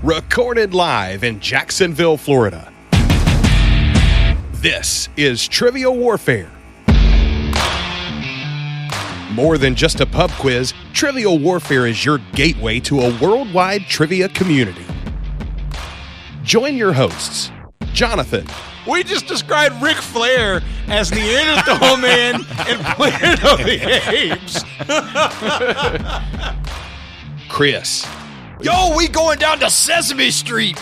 recorded live in Jacksonville, Florida. This is Trivial Warfare. More than just a pub quiz, Trivial Warfare is your gateway to a worldwide trivia community. Join your hosts, Jonathan. We just described Ric Flair as Neanderthal Man and Planet of the Apes. Chris. Yo, we going down to Sesame Street.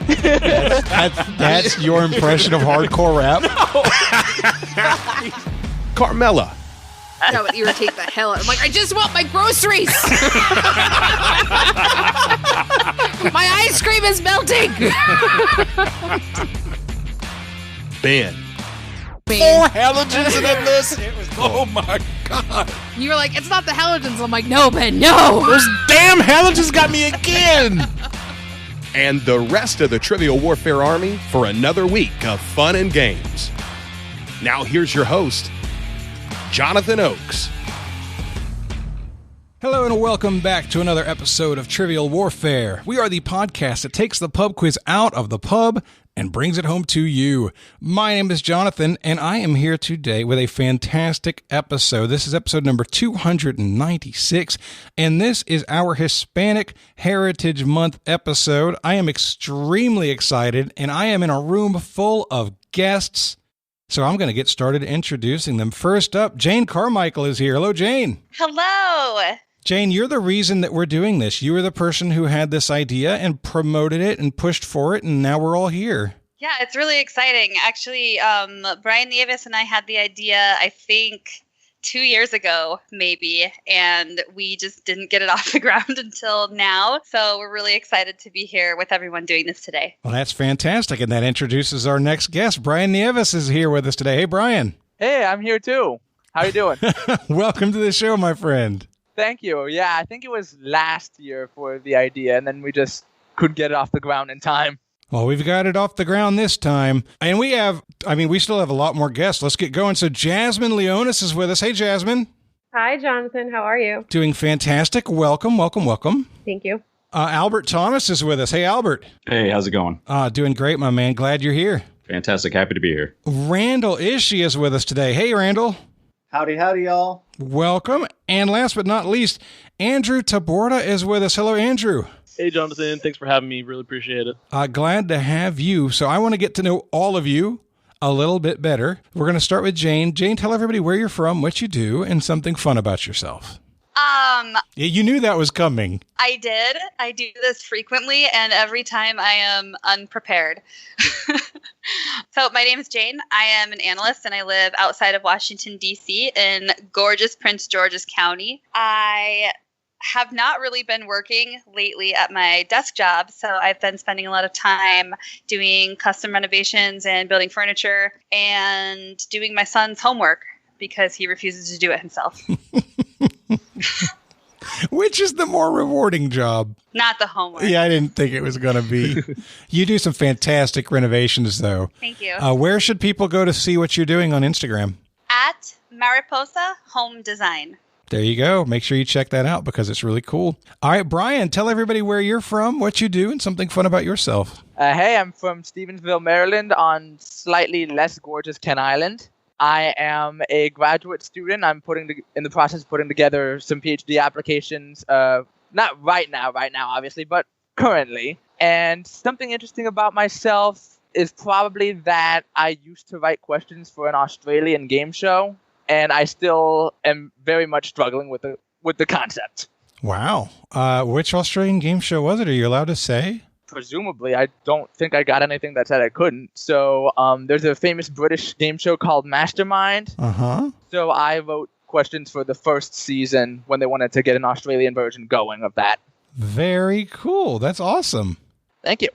That's your impression of hardcore rap? Carmela. That would irritate the hell out. I'm like, I just want my groceries. My ice cream is melting. Ben. 4 halogens in that list. Oh my God. You were like, it's not the halogens. I'm like, no, Ben, no. Those damn halogens got me again. And the rest of the Trivial Warfare Army for another week of fun and games. Now here's your host, Jonathan Oakes. Hello and welcome back to another episode of Trivial Warfare. We are the podcast that takes the pub quiz out of the pub and brings it home to you. My name is Jonathan, and I am here today with a fantastic episode. This is episode number 296, and this is our Hispanic Heritage Month episode. I am extremely excited, and I am in a room full of guests, so I'm going to get started introducing them. First up, Jane Carmichael is here. Hello, Jane. Hello. Jane, you're the reason that we're doing this. You were the person who had this idea and promoted it and pushed for it, and now we're all here. Yeah, it's really exciting. Actually, Brian Nieves and I had the idea, I think, 2 years ago, maybe, and we just didn't get it off the ground until now. So we're really excited to be here with everyone doing this today. Well, that's fantastic, and that introduces our next guest. Brian Nieves is here with us today. Hey, Brian. Hey, I'm here too. How you doing? Welcome to the show, my friend. Thank you. Yeah, I think it was last year for the idea, and then we just couldn't get it off the ground in time. Well, we've got it off the ground this time. And we still have a lot more guests. Let's get going. So Jasmine Leonas is with us. Hey, Jasmine. Hi, Jonathan. How are you? Doing fantastic. Welcome. Thank you. Albert Thomas is with us. Hey, Albert. Hey, how's it going? Doing great, my man. Glad you're here. Fantastic. Happy to be here. Randall Ischy is with us today. Hey, Randall. Howdy, y'all. Welcome. And last but not least, Andrew Taborda is with us. Hello, Andrew. Hey, Jonathan. Thanks for having me. Really appreciate it. Glad to have you. So I want to get to know all of you a little bit better. We're going to start with Jane. Jane, tell everybody where you're from, what you do, and something fun about yourself. You knew that was coming. I did. I do this frequently, and every time I am unprepared. So my name is Jane. I am an analyst, and I live outside of Washington, D.C. in gorgeous Prince George's County. I have not really been working lately at my desk job, so I've been spending a lot of time doing custom renovations and building furniture and doing my son's homework because he refuses to do it himself. Which is the more rewarding job? Not the homework. Yeah, I didn't think it was going to be. You do some fantastic renovations, though. Thank you. Where should people go to see what you're doing on Instagram? At Mariposa Home Design. There you go. Make sure you check that out because it's really cool. All right, Brian, tell everybody where you're from, what you do, and something fun about yourself. Hey, I'm from Stevensville, Maryland, on slightly less gorgeous Kent Island. I am a graduate student. I'm in the process of putting together some PhD applications. Not right now, obviously, but currently. And something interesting about myself is probably that I used to write questions for an Australian game show, and I still am very much struggling with the concept. Wow. Which Australian game show was it? Are you allowed to say? Presumably, I don't think I got anything that said I couldn't. So there's a famous British game show called Mastermind. Uh-huh. So I wrote questions for the first season when they wanted to get an Australian version going of that. Very cool. That's awesome. Thank you.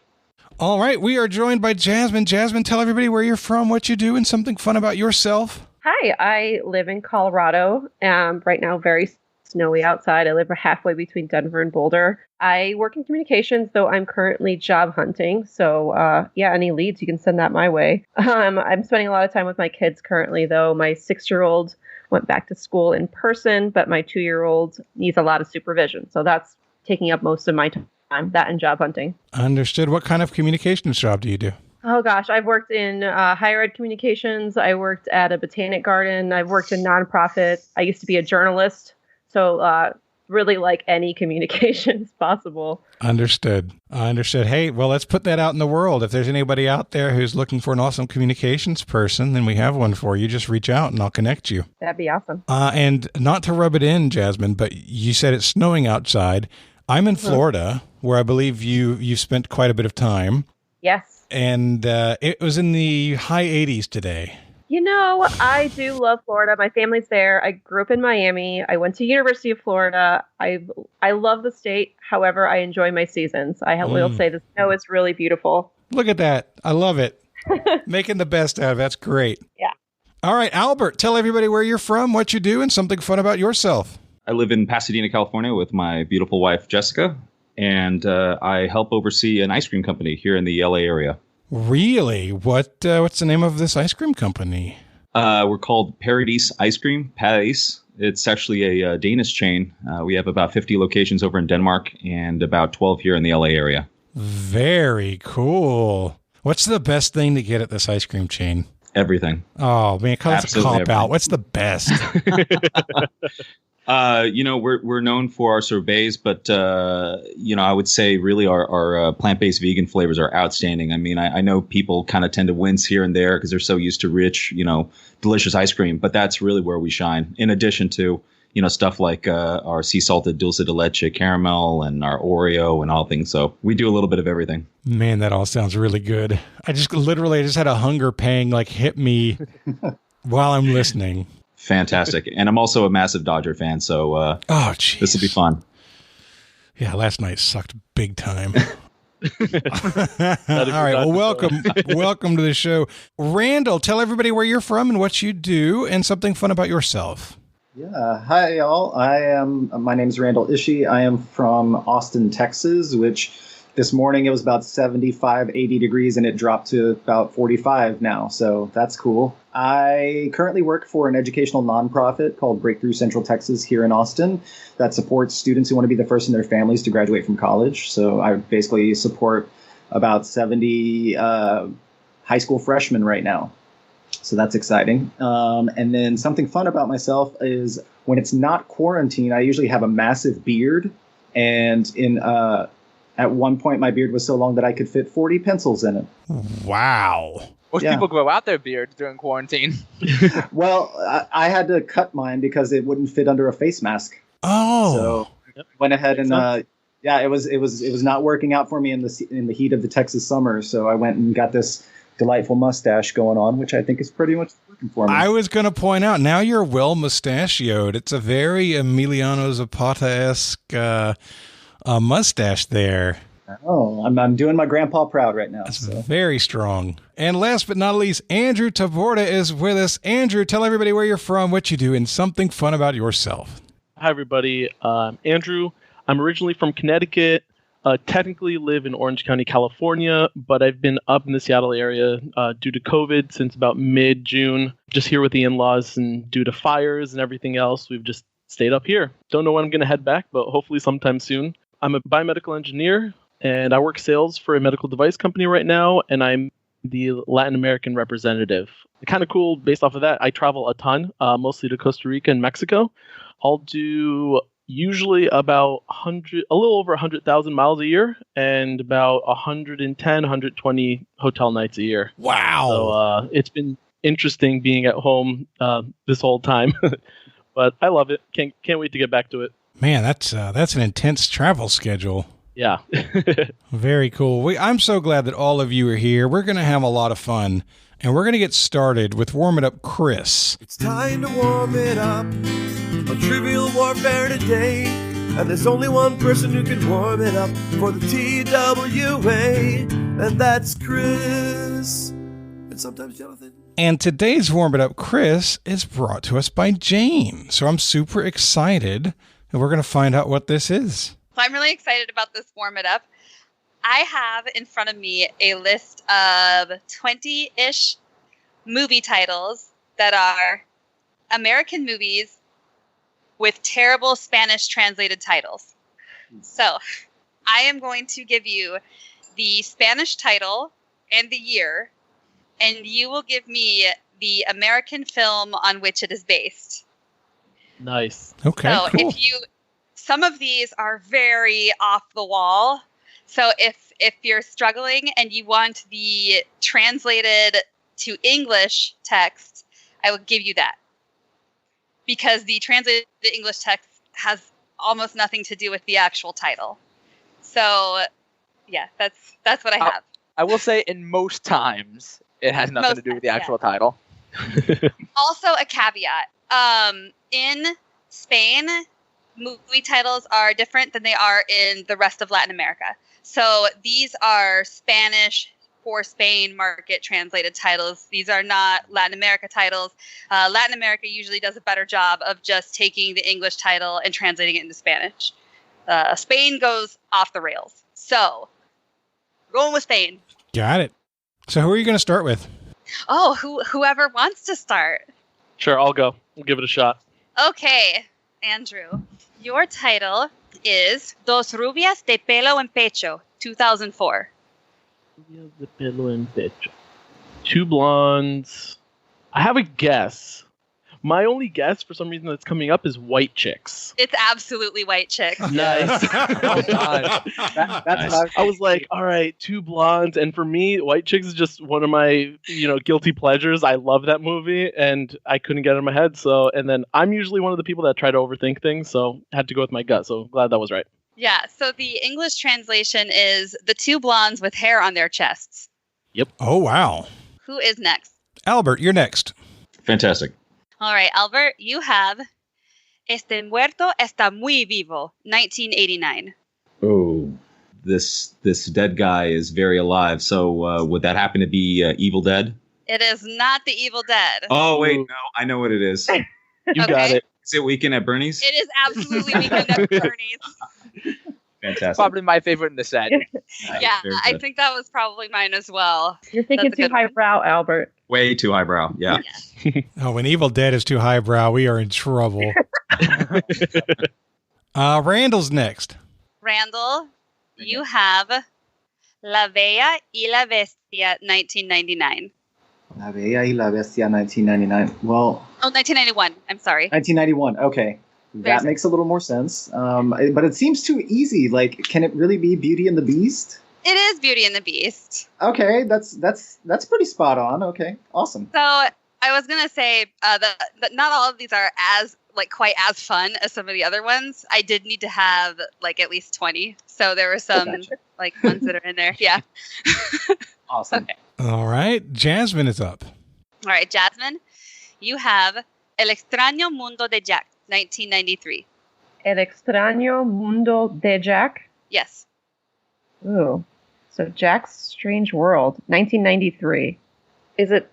All right. We are joined by Jasmine. Jasmine, tell everybody where you're from, what you do, and something fun about yourself. Hi, I live in Colorado. Right now, very snowy outside. I live halfway between Denver and Boulder. I work in communications, though I'm currently job hunting. So, any leads, you can send that my way. I'm spending a lot of time with my kids currently, though. My 6-year-old went back to school in person, but my 2-year-old needs a lot of supervision. So that's taking up most of my time, that and job hunting. Understood. What kind of communications job do you do? Oh gosh, I've worked in higher ed communications. I worked at a botanic garden. I've worked in nonprofit. I used to be a journalist. So really like any communications possible. Understood. Hey, well, let's put that out in the world. If there's anybody out there who's looking for an awesome communications person, then we have one for you. Just reach out and I'll connect you. That'd be awesome. And not to rub it in, Jasmine, but you said it's snowing outside. I'm in Florida, where I believe you've spent quite a bit of time. Yes. And it was in the high 80s today. You know, I do love Florida. My family's there. I grew up in Miami. I went to University of Florida. I love the state. However, I enjoy my seasons. I will say the snow is really beautiful. Look at that. I love it. Making the best out of it. That's great. Yeah. All right, Albert, tell everybody where you're from, what you do, and something fun about yourself. I live in Pasadena, California with my beautiful wife, Jessica, and I help oversee an ice cream company here in the LA area. Really? What's the name of this ice cream company? We're called Paradise Ice Cream, Paradise. It's actually a Danish chain. We have about 50 locations over in Denmark and about 12 here in the LA area. Very cool. What's the best thing to get at this ice cream chain? Everything. Oh, man, that's a cop out. What's the best? We're known for our sorbets, but, I would say really our plant-based vegan flavors are outstanding. I mean, I know people kind of tend to wince here and there because they're so used to rich, delicious ice cream, but that's really where we shine. In addition to, stuff like our sea salted dulce de leche caramel and our Oreo and all things. So we do a little bit of everything. Man, that all sounds really good. I just had a hunger pang hit me while I'm listening. Fantastic. And I'm also a massive Dodger fan, so this will be fun. Yeah, last night sucked big time. All right, well, welcome to the show. Randall, tell everybody where you're from and what you do and something fun about yourself. Yeah, hi y'all. My name is Randall Ischy. I am from Austin, Texas, which this morning it was about 75, 80 degrees and it dropped to about 45 now. So that's cool. I currently work for an educational nonprofit called Breakthrough Central Texas here in Austin that supports students who want to be the first in their families to graduate from college. So I basically support about 70 high school freshmen right now. So that's exciting. And then something fun about myself is when it's not quarantine, I usually have a massive beard. And at one point, my beard was so long that I could fit 40 pencils in it. Wow. Most people grow out their beards during quarantine. Well, I had to cut mine because it wouldn't fit under a face mask. Oh. So went ahead and it was not working out for me in the heat of the Texas summer. So I went and got this delightful mustache going on, which I think is pretty much working for me. I was going to point out, now you're well mustachioed. It's a very Emiliano Zapata-esque mustache there. Oh, I'm doing my grandpa proud right now. That's very strong. And last but not least, Andrew Taborda is with us. Andrew, tell everybody where you're from, what you do, and something fun about yourself. Hi, everybody. I'm Andrew. I'm originally from Connecticut. Technically live in Orange County, California, but I've been up in the Seattle area due to COVID since about mid-June. Just here with the in-laws, and due to fires and everything else, we've just stayed up here. Don't know when I'm going to head back, but hopefully sometime soon. I'm a biomedical engineer, and I work sales for a medical device company right now, and I'm the Latin American representative. Kind of cool, based off of that, I travel a ton, mostly to Costa Rica and Mexico. I'll do usually about a little over 100,000 miles a year and about 110, 120 hotel nights a year. Wow. So it's been interesting being at home this whole time, but I love it. Can't wait to get back to it. Man, that's an intense travel schedule. Yeah. Very cool. I'm so glad that all of you are here. We're going to have a lot of fun, and we're going to get started with Warm It Up Chris. It's time to warm it up on Trivial Warfare today. And there's only one person who can warm it up for the TWA, and that's Chris. And sometimes Jonathan. And today's Warm It Up Chris is brought to us by Jane. So I'm super excited, and we're going to find out what this is. So I'm really excited about this Warm It Up. I have in front of me a list of 20-ish movie titles that are American movies with terrible Spanish translated titles. So I am going to give you the Spanish title and the year, and you will give me the American film on which it is based. Nice. Okay, So cool. some of these are very off the wall. So if you're struggling and you want the translated to English text, I will give you that. Because the translated English text has almost nothing to do with the actual title. So, yeah, that's what I have. I will say in most times it has nothing to do with the actual title. Also, a caveat. In Spain, movie titles are different than they are in the rest of Latin America. So these are Spanish for Spain market translated titles. These are not Latin America titles. Latin America usually does a better job of just taking the English title and translating it into Spanish. Spain goes off the rails. So, going with Spain. Got it. So who are you going to start with? Oh, whoever wants to start. Sure, I'll go. We'll give it a shot. Okay, Andrew. Your title is Dos Rubias de Pelo en Pecho, 2004. De pelo en pecho. Two blondes. I have a guess. My only guess, for some reason, that's coming up is white chicks. It's absolutely white chicks. Nice. Oh, God. That's Nice. I was like, all right, two blondes, and for me, White Chicks is just one of my, guilty pleasures. I love that movie, and I couldn't get it in my head. So, and then I'm usually one of the people that try to overthink things, so I had to go with my gut. So glad that was right. Yeah, so the English translation is the two blondes with hair on their chests. Yep. Oh, wow. Who is next? Albert, you're next. Fantastic. All right, Albert, you have Este Muerto Está Muy Vivo, 1989. Oh, this dead guy is very alive. So would that happen to be Evil Dead? It is not the Evil Dead. Oh, wait, no. I know what it is. You got it. Is it Weekend at Bernie's? It is absolutely Weekend at Bernie's. Fantastic. probably my favorite in the set. Yeah, very I good. think that was probably mine as well. You're thinking That's a too good one. highbrow, Albert. Way too highbrow. Yeah. Oh, when Evil Dead is too highbrow, we are in trouble. Randall's next. Randall, you have La Bella y la Bestia, 1999. La Bella y la Bestia, 1999. Well, Oh, 1991. I'm sorry. 1991. Okay. There's- That makes a little more sense. But it seems too easy. Like, can it really be Beauty and the Beast? It is Beauty and the Beast. Okay, that's pretty spot on. Okay, awesome. So I was gonna say that not all of these are quite as fun as some of the other ones. I did need to have at least 20. So there were some Gotcha. ones that are in there. Yeah. Awesome. Okay. All right. Jasmine is up. All right, Jasmine, you have El Extraño Mundo de Jack, 1993. El extraño mundo de Jack. Yes. Ooh. So Jack's Strange World, 1993. Is it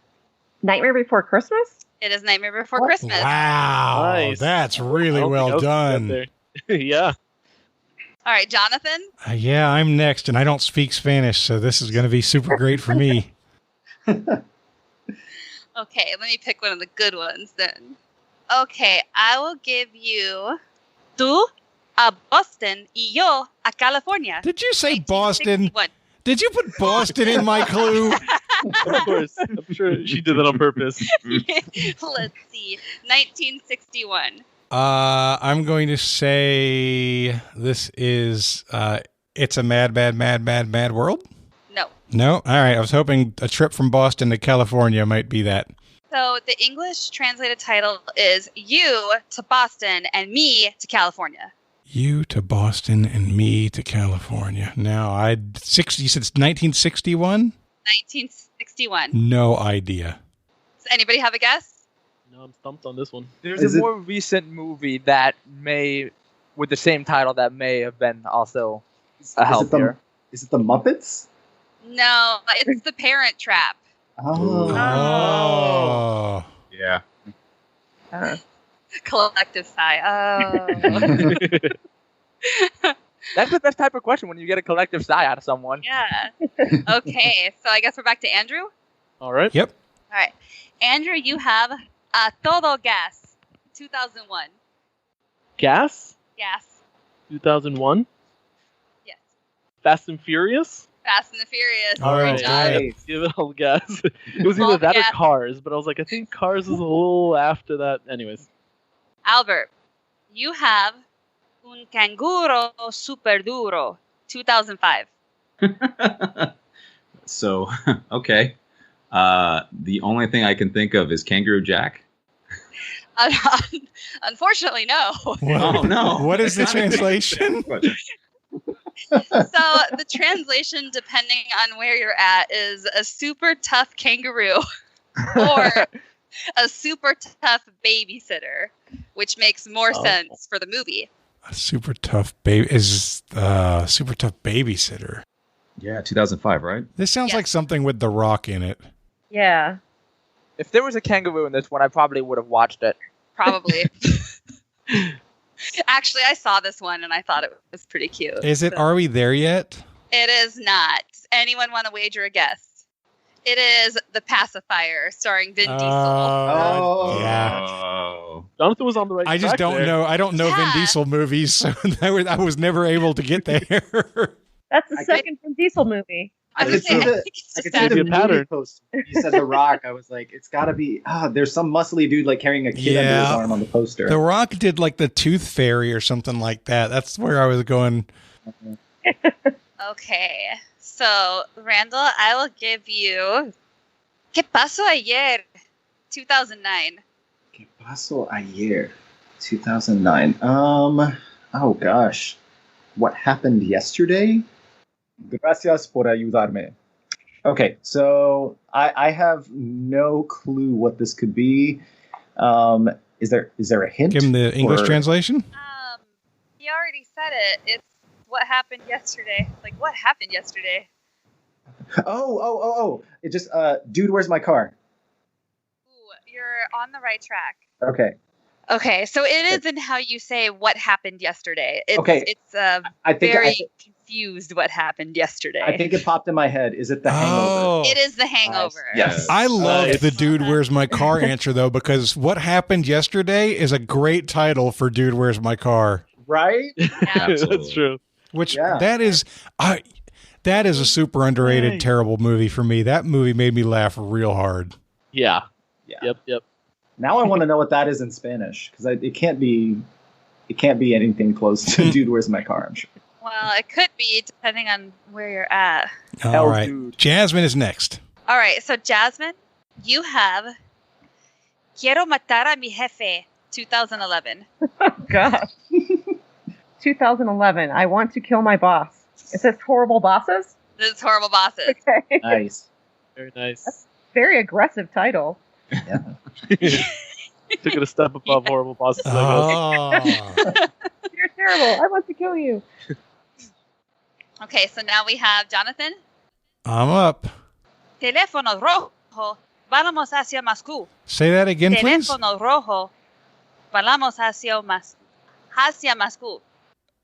Nightmare Before Christmas? It is Nightmare Before Christmas. Wow. Nice. That's really I don't think I well was gonna done. get there. Yeah. All right, Jonathan. Yeah, I'm next, and I don't speak Spanish, so this is going to be super great for me. Okay, let me pick one of the good ones then. Okay, I will give you Tú a Boston y yo a California. Did you say Boston? 1961. Did you put Boston in my clue? Of course. I'm sure she did that on purpose. Let's see. 1961. I'm going to say this is It's a Mad, Mad, Mad, Mad, Mad World? No. No? All right. I was hoping a trip from Boston to California might be that. So the English translated title is You to Boston and Me to California. You to Boston and me to California. Now, you said it's 1961? 1961. No idea. Does anybody have a guess? No, I'm stumped on this one. There's Is a it- more recent movie that with the same title, that may have been also a help here. Is it the Muppets? No, it's The Parent Trap. Oh. Oh. Yeah. Collective sigh. Oh. That's the best type of question when you get a collective sigh out of someone. Yeah. Okay, so I guess we're back to Andrew. All right. Yep. All right. Andrew, you have A Todo Gas, 2001. Gas? Gas. 2001? Yes. Fast and Furious. Fast and the Furious. All right, Great job. Nice. Give it a guess. It was either Well, that or yeah. Cars, but I was like, I think Cars is a little after that. Anyways. Albert, you have Un Canguro Super Duro, 2005. So, okay. The only thing I can think of is Kangaroo Jack. Unfortunately, no. Oh, no. What is the translation? So the translation, depending on where you're at, is a super tough kangaroo or a super tough babysitter, which makes more sense for the movie. A super tough super tough babysitter. Yeah, 2005, right? This sounds Yes. like something with The Rock in it. Yeah. If there was a kangaroo in this one, I probably would have watched it. Probably. Actually, I saw this one and I thought it was pretty cute. Is it? So- Are we there yet? It is not. Anyone want to wager a guess? It is The Pacifier, starring Vin Diesel. Oh. Yeah. Oh. Jonathan was on the right I just track don't there. know. I don't know Vin Yeah. Diesel movies, so I was never able to get there. That's the I second Vin Diesel movie. I I was could see saying, I the- think it's I just could that. see the Maybe a pattern. movie poster. You said The Rock. I was like, it's got to be. There's some muscly dude like carrying a kid under his Yeah. arm on the poster. The Rock did like the Tooth Fairy or something like that. That's where I was going. Okay, so Randall, I will give you ¿Qué pasó ayer? 2009. ¿Qué pasó ayer? 2009. Oh gosh, what happened yesterday? Gracias por ayudarme. Okay, so I have no clue what this could be. Is there a hint? Give him the English Or- translation. He already said it. It's what happened yesterday. Like what happened yesterday? Oh! It just dude, where's my car? Ooh, you're on the right track. Okay, Okay, so it is in how you say what happened yesterday. It's, Okay. it's I think very confused what happened yesterday. I think it popped in my head. Is it The Hangover? Oh, it is The Hangover. Yes. I love Nice. the Dude Where's My Car answer though, because what happened yesterday is a great title for Dude Where's My Car. Right? That's true. Which Yeah. that is a super underrated, Yay. terrible movie for me. That movie made me laugh real hard. Yeah. Yeah. Yep. Now I want to know what that is in Spanish because it can't be anything close to Dude, Where's My Car? I'm sure. Well, it could be depending on where you're at. All Hell, right, dude. Jasmine is next. All right, so Jasmine, you have Quiero matar a mi jefe, 2011. God. 2011. I want to kill my boss. It says horrible bosses. This is Horrible Bosses. Okay. Nice. Very nice. Very aggressive title. Took it a step above horrible bosses. Oh, You're terrible. I want to kill you. Okay, so now we have Jonathan. I'm up. Teléfono rojo, vamos hacia Moscú. Say that again, please. Teléfono rojo, vamos hacia Moscú.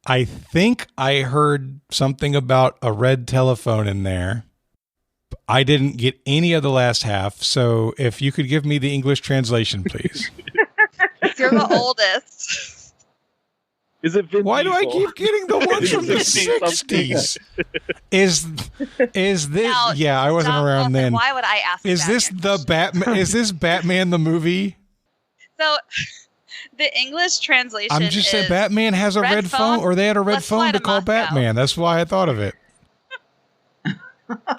I think I heard something about a red telephone in there. I didn't get any of the last half, so if you could give me the English translation, please. You're the oldest. Is it Vin Why do I Diesel? keep getting the ones from the 60-something. 60s? Is this? Now, Yeah, I wasn't John around Wilson, then. Why would I ask Is that this here? the Batman? Is this Batman the movie? So, the English translation I'm just saying is Batman has a red phone, or they had a red Let's fly phone to to call Moscow. Batman. That's why I thought of it.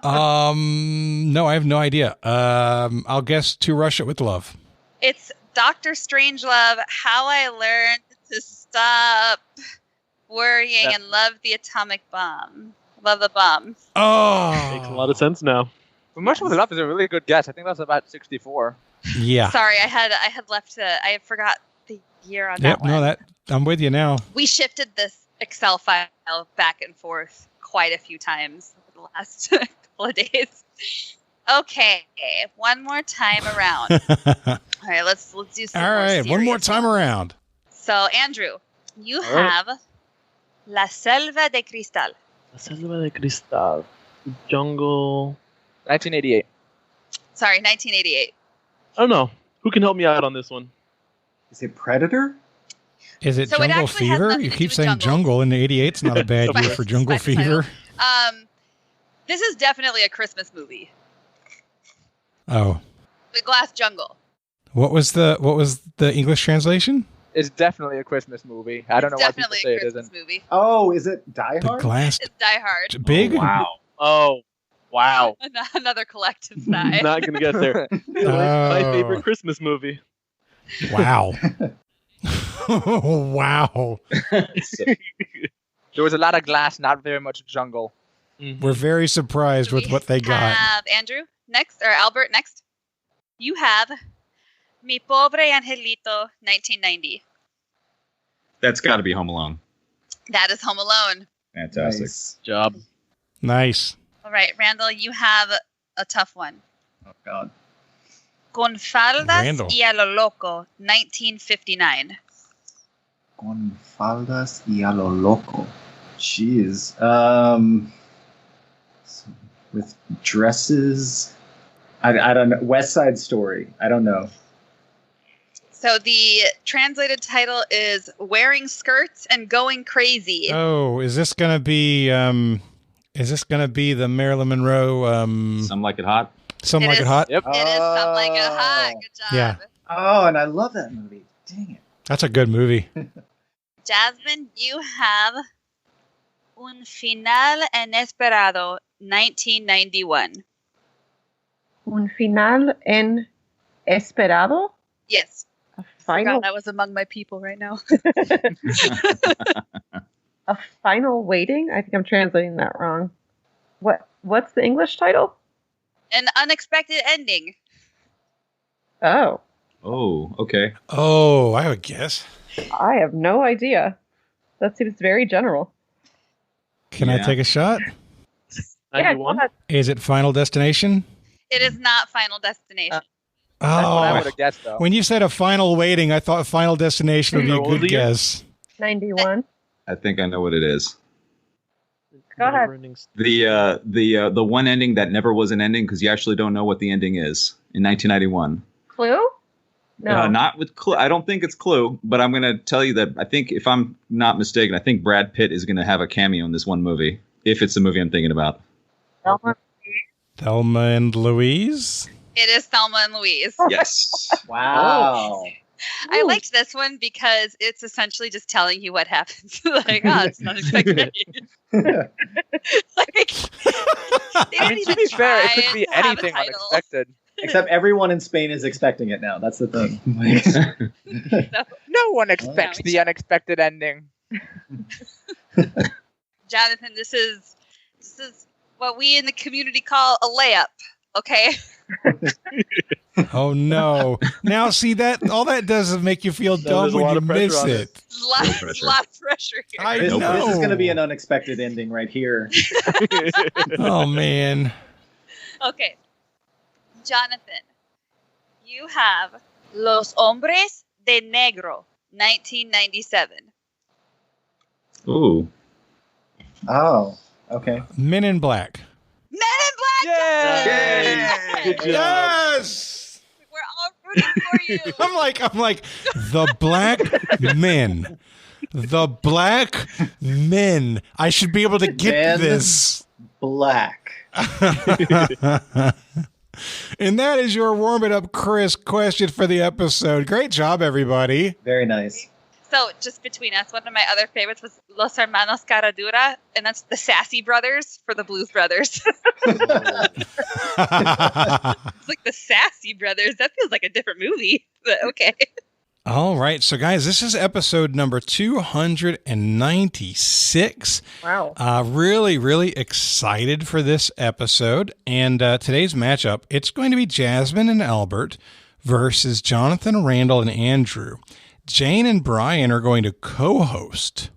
No, I have no idea. I'll guess To Russia with Love. It's Dr. Strangelove, How I Learned to Stop Worrying and Love the Atomic Bomb. Love the bomb. Makes a lot Oh, of sense now. Promotion with Love is a really good guess. I think that's about 64. yeah. Sorry, I had left I forgot the year on Yep. that one. No, that I'm with you now. We shifted this Excel file back and forth quite a few times over the last couple of days. Okay, one more time around. All right, let's do some. All more right, one more serious time ones. around. So, Andrew, you All right. have La Selva de Cristal. La Selva de Cristal. Jungle. 1988. Sorry, 1988. I don't know. Who can help me out on this one? Is it Predator? Is it So it Jungle actually has Fever? nothing You to keep do with saying jungle. jungle, and 88's not a bad By- year for Jungle by the Fever. title. This is definitely a Christmas movie. Oh. The Glass Jungle. What was the English translation? It's definitely a Christmas movie. I don't know why people say it isn't. Movie. Oh, is it Die The Hard? glass. It's Die Hard. Big? Oh, wow. Oh, wow. Another collective sigh. Not going to get there. My favorite Christmas movie. Wow. Wow. There was a lot of glass, not very much jungle. We're very surprised with what they got. Have Andrew next, or Albert next. You have Mi Pobre Angelito, 1990. That's got to be Home Alone. That is Home Alone. Fantastic. Nice. Job. Nice. All right, Randall, you have a tough one. Oh, God. Con faldas Randall. y a lo loco, 1959. Con faldas y a lo loco. Jeez. With dresses. I don't know. West Side Story. I don't know. So the translated title is Wearing Skirts and Going Crazy. Oh, is this gonna be the Marilyn Monroe Some Like It Hot? Some It Like is. It Hot? Yep. It is Some Like It Hot. Good job. Yeah. Oh, and I love that movie. Dang it. That's a good movie. Jasmine, you have Un Final Inesperado, 1991. Un final en esperado? Yes. A final, God, I was among my people right now. a final waiting? I think I'm translating that wrong. What's the English title? An Unexpected Ending. Oh, Oh, okay. Oh, I would guess. I have no idea. That seems very general. Can I take a shot? Yeah, go 91? ahead. Is it Final Destination? It is not Final Destination. That's what I would Oh, have guessed, though. when you said a final waiting, I thought Final Destination would be a What was good the year? guess. 91. I think I know what it is. Go ahead. The one ending that never was an ending because you actually don't know what the ending is in 1991. Clue? No. Not with Clue. I don't think it's Clue, but I'm going to tell you that I think, if I'm not mistaken, I think Brad Pitt is going to have a cameo in this one movie, if it's the movie I'm thinking about. Thelma and Louise? It is Thelma and Louise. Yes. Wow. I liked this one because it's essentially just telling you what happens. Like, oh, it's not expected. Like, they I didn't mean, to even be fair, it try could be to have a anything title. unexpected. Except everyone in Spain is expecting it now. That's the thing. No one expects the unexpected ending. Jonathan, this is what we in the community call a layup. Okay. Oh no! Now see that all that does is make you feel dumb there's a when lot you of pressure miss on it. it. There's a lot of pressure here. I This know. is going to be an unexpected ending right here. Oh man! Okay. Jonathan, you have Los Hombres de Negro, 1997. Ooh. Oh, okay. Men in Black. Men in Black! Yay! Good job. Yes. We're all rooting for you. I'm like the black men. The black men. I should be able to get Men. this. Black. And that is your warm it up, Chris, question for the episode. Great job, everybody. Very nice. So, just between us, one of my other favorites was Los Hermanos Caradura, and that's the Sassy Brothers for the Blues Brothers. It's like the Sassy Brothers. That feels like a different movie, but okay. All right. So, guys, this is episode number 296. Wow. Really, really excited for this episode. And today's matchup, it's going to be Jasmine and Albert versus Jonathan, Randall, and Andrew. Jane and Brian are going to co-host.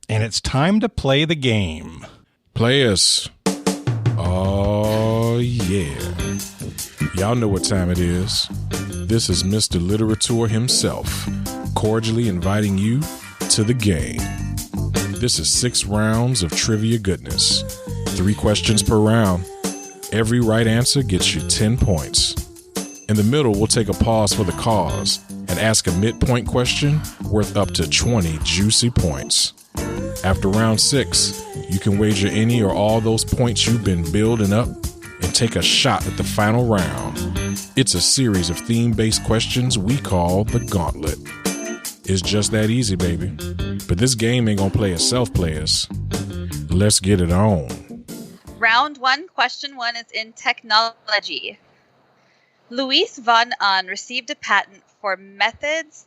And it's time to play the game. Players. Oh, yeah. Y'all know what time it is. This is Mr. Literature himself, cordially inviting you to the game. This is 6 rounds of trivia goodness. 3 questions per round. Every right answer gets you 10 points. In the middle, we'll take a pause for the cause and ask a midpoint question worth up to 20 juicy points. After round 6, You can wager any or all those points you've been building up and take a shot at the final round. It's a series of theme-based questions we call the Gauntlet. It's just that easy, baby. But this game ain't gonna play itself, players. Let's get it on. Round 1, question 1 is in technology. Luis von Ahn received a patent for methods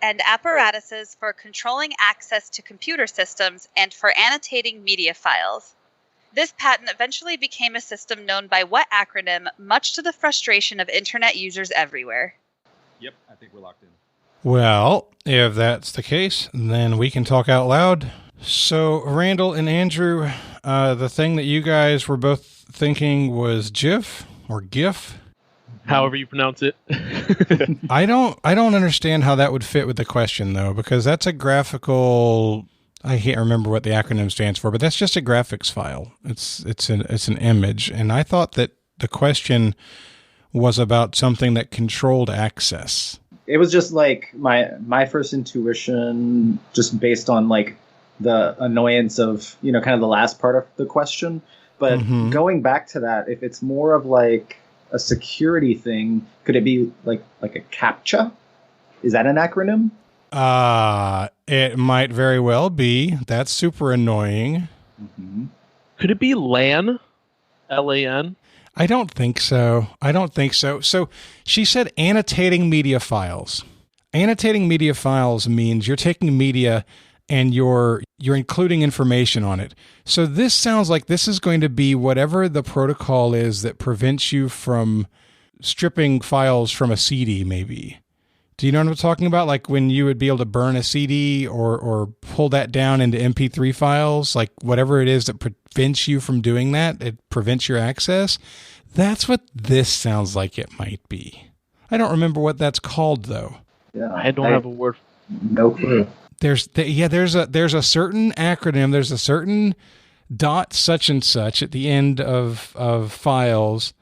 and apparatuses for controlling access to computer systems and for annotating media files. This patent eventually became a system known by what acronym, much to the frustration of internet users everywhere? Yep, I think we're locked in. Well, if that's the case, then we can talk out loud. So, Randall and Andrew, the thing that you guys were both thinking was GIF or GIF? However you pronounce it. I don't understand how that would fit with the question, though, because that's a graphical... I can't remember what the acronym stands for, but that's just a graphics file. It's an image, and I thought that the question was about something that controlled access. It was just like my first intuition, just based on like the annoyance of, kind of the last part of the question. But going back to that, if it's more of like a security thing, could it be like a CAPTCHA? Is that an acronym? It might very well be. That's super annoying. Mm-hmm. Could it be LAN? LAN? I don't think so. So she said annotating media files. Annotating media files means you're taking media and you're including information on it. So this sounds like this is going to be whatever the protocol is that prevents you from stripping files from a CD, maybe. Do you know what I'm talking about? Like when you would be able to burn a CD or pull that down into MP3 files, like whatever it is that prevents you from doing that, it prevents your access. That's what this sounds like it might be. I don't remember what that's called, though. Yeah, I don't have a word. No clue. There's a certain acronym. There's a certain dot such and such at the end of files.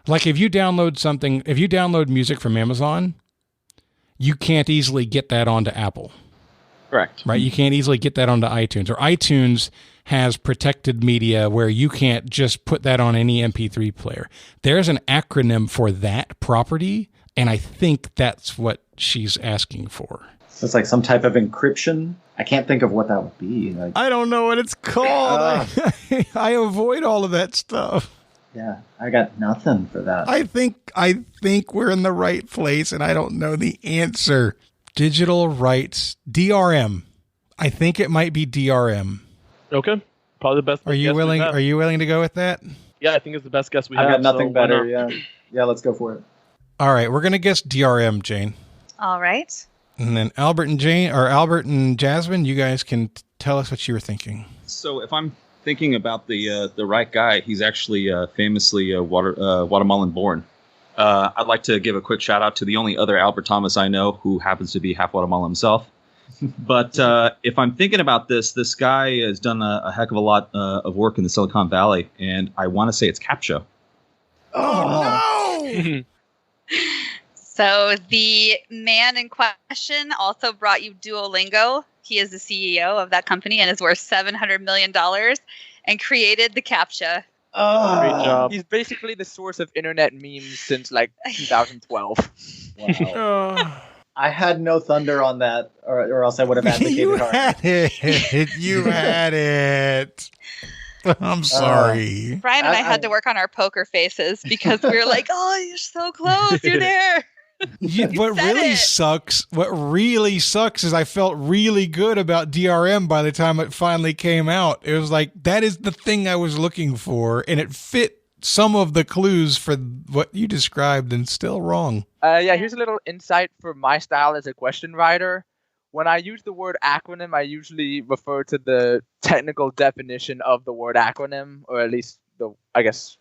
Like if you download music from Amazon, you can't easily get that onto Apple. Correct. Right? You can't easily get that onto iTunes. Or iTunes has protected media where you can't just put that on any MP3 player. There's an acronym for that property, and I think that's what she's asking for. So it's like some type of encryption. I can't think of what that would be. Like, I don't know what it's called. I avoid all of that stuff. Yeah, I got nothing for that. I think we're in the right place, and I don't know the answer. Digital rights, DRM. I think it might be DRM. Okay, probably the best. Are you willing to go with that? Yeah, I think it's the best guess we have. I got nothing better. Yeah, let's go for it. All right, we're gonna guess DRM, Jane. All right. And then Albert and Jasmine, you guys can tell us what you were thinking. So if I'm thinking about the right guy, he's actually famously Guatemalan born. I'd like to give a quick shout out to the only other Albert Thomas I know who happens to be half Guatemalan himself. But if I'm thinking about this guy has done a heck of a lot of work in the Silicon Valley, and I want to say it's CAPTCHA. Oh, no! So the man in question also brought you Duolingo. He is the CEO of that company and is worth $700 million and created the CAPTCHA. Oh, great job. He's basically the source of internet memes since like 2012. Wow. I had no thunder on that, or else I would have advocated You hard. had it. You had it. I'm sorry. Brian and I had to work on our poker faces because we were like, oh, you're so close. You're there. What really sucks is I felt really good about DRM by the time it finally came out. It was like, that is the thing I was looking for, and it fit some of the clues for what you described, and still wrong. Here's a little insight for my style as a question writer. When I use the word acronym, I usually refer to the technical definition of the word acronym, or at least the, I guess,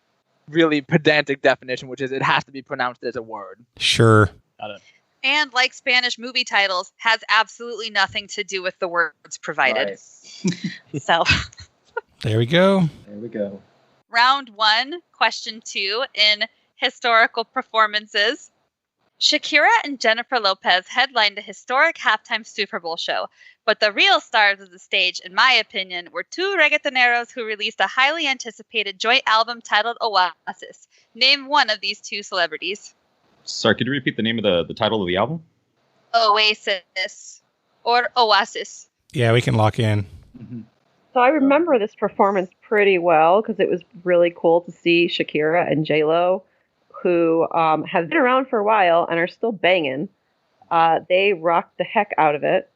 really pedantic definition, which is it has to be pronounced as a word. Sure. Got it. And like Spanish movie titles, has absolutely nothing to do with the words provided. Right. So There we go. There we go. round 1, question 2 in historical performances. Shakira and Jennifer Lopez headlined a historic halftime Super Bowl show, but the real stars of the stage, in my opinion, were two reggaetoneros who released a highly anticipated joint album titled Oasis. Name one of these two celebrities. Sorry, could you repeat the name of the title of the album? Oasis. Or Oasis. Yeah, we can lock in. So I remember this performance pretty well because it was really cool to see Shakira and J-Lo, who have been around for a while and are still banging. They rocked the heck out of it.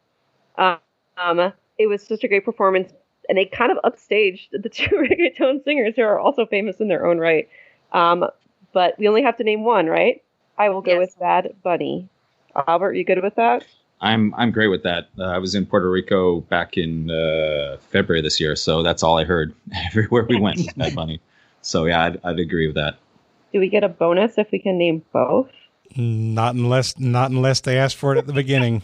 It was such a great performance, and they kind of upstaged the two reggaeton singers who are also famous in their own right. But we only have to name one, right? I will go with Bad Bunny. Albert, you good with that? I'm great with that. I was in Puerto Rico back in February this year, so that's all I heard everywhere we went was Bad Bunny. So yeah, I'd agree with that. Do we get a bonus if we can name both? Not unless they asked for it at the beginning.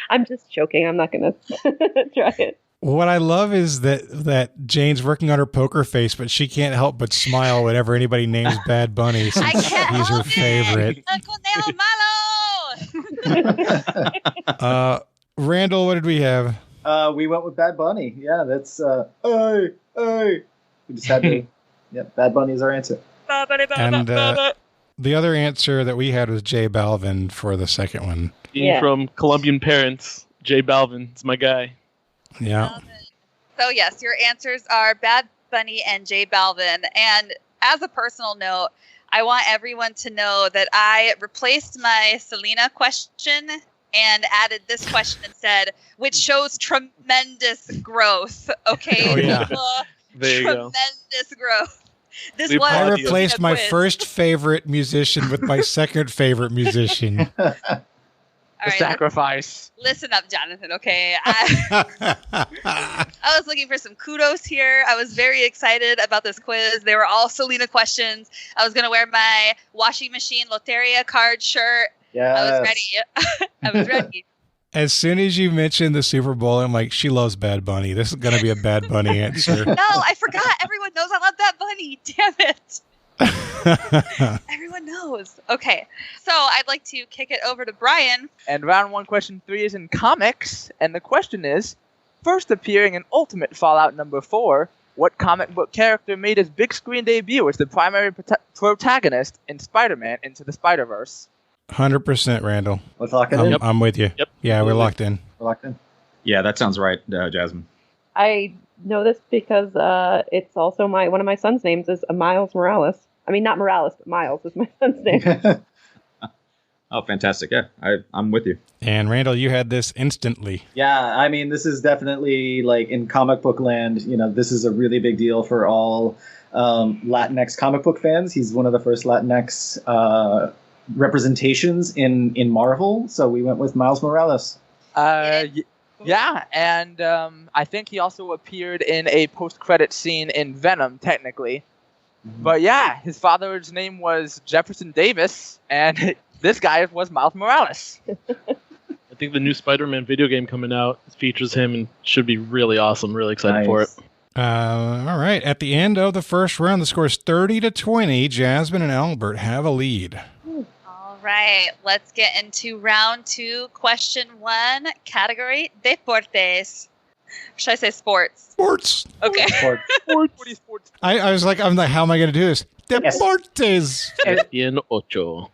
I'm just joking. I'm not going to try it. What I love is that Jane's working on her poker face, but she can't help but smile whenever anybody names Bad Bunny since he's her favorite. Randall, what did we have? We went with Bad Bunny. Yeah, that's hey. We just had to. Yep, Bad Bunny is our answer. And the other answer that we had was J Balvin for the second one. Being from Colombian parents, J Balvin is my guy. Yeah. So yes, your answers are Bad Bunny and J Balvin. And as a personal note, I want everyone to know that I replaced my Selena question and added this question instead, which shows tremendous growth. Okay, oh, yeah. There you tremendous growth. I replaced my first favorite musician with my second favorite musician. The sacrifice. Listen up, Jonathan, okay? I was looking for some kudos here. I was very excited about this quiz. They were all Selena questions. I was going to wear my washing machine Loteria card shirt. Yes. I was ready. I was ready. As soon as you mentioned the Super Bowl, I'm like, she loves Bad Bunny. This is going to be a Bad Bunny answer. No, I forgot. Everyone knows I love Bad Bunny. Damn it. Everyone knows. Okay, so I'd like to kick it over to Brian. And round one, question 3 is in comics, and the question is, first appearing in Ultimate Fallout number 4, what comic book character made his big screen debut as the primary protagonist in Spider-Man Into the Spider-Verse? 100% Randall. Let's lock it in. I'm with you. Yep. Yeah, we're locked in. We're locked in. Yeah, that sounds right, Jasmine. I know this because it's also one of my son's names is Miles Morales. I mean, not Morales, but Miles is my son's name. Oh, fantastic. Yeah, I'm with you. And Randall, you had this instantly. Yeah, I mean, this is definitely, like, in comic book land, this is a really big deal for all Latinx comic book fans. He's one of the first Latinx representations in Marvel, so we went with Miles Morales. Yeah, and I think he also appeared in a post-credit scene in Venom, technically. But yeah, his father's name was Jefferson Davis, and this guy was Miles Morales. I think the new Spider-Man video game coming out features him and should be really awesome. Really excited for it. All right. At the end of the first round, the score is 30-20. Jasmine and Albert have a lead. All right. Let's get into round 2, question 1, category Deportes. Should I say sports? Sports. Okay. Sports. Sports. I was like, how am I going to do this? Deportes. Bien ocho.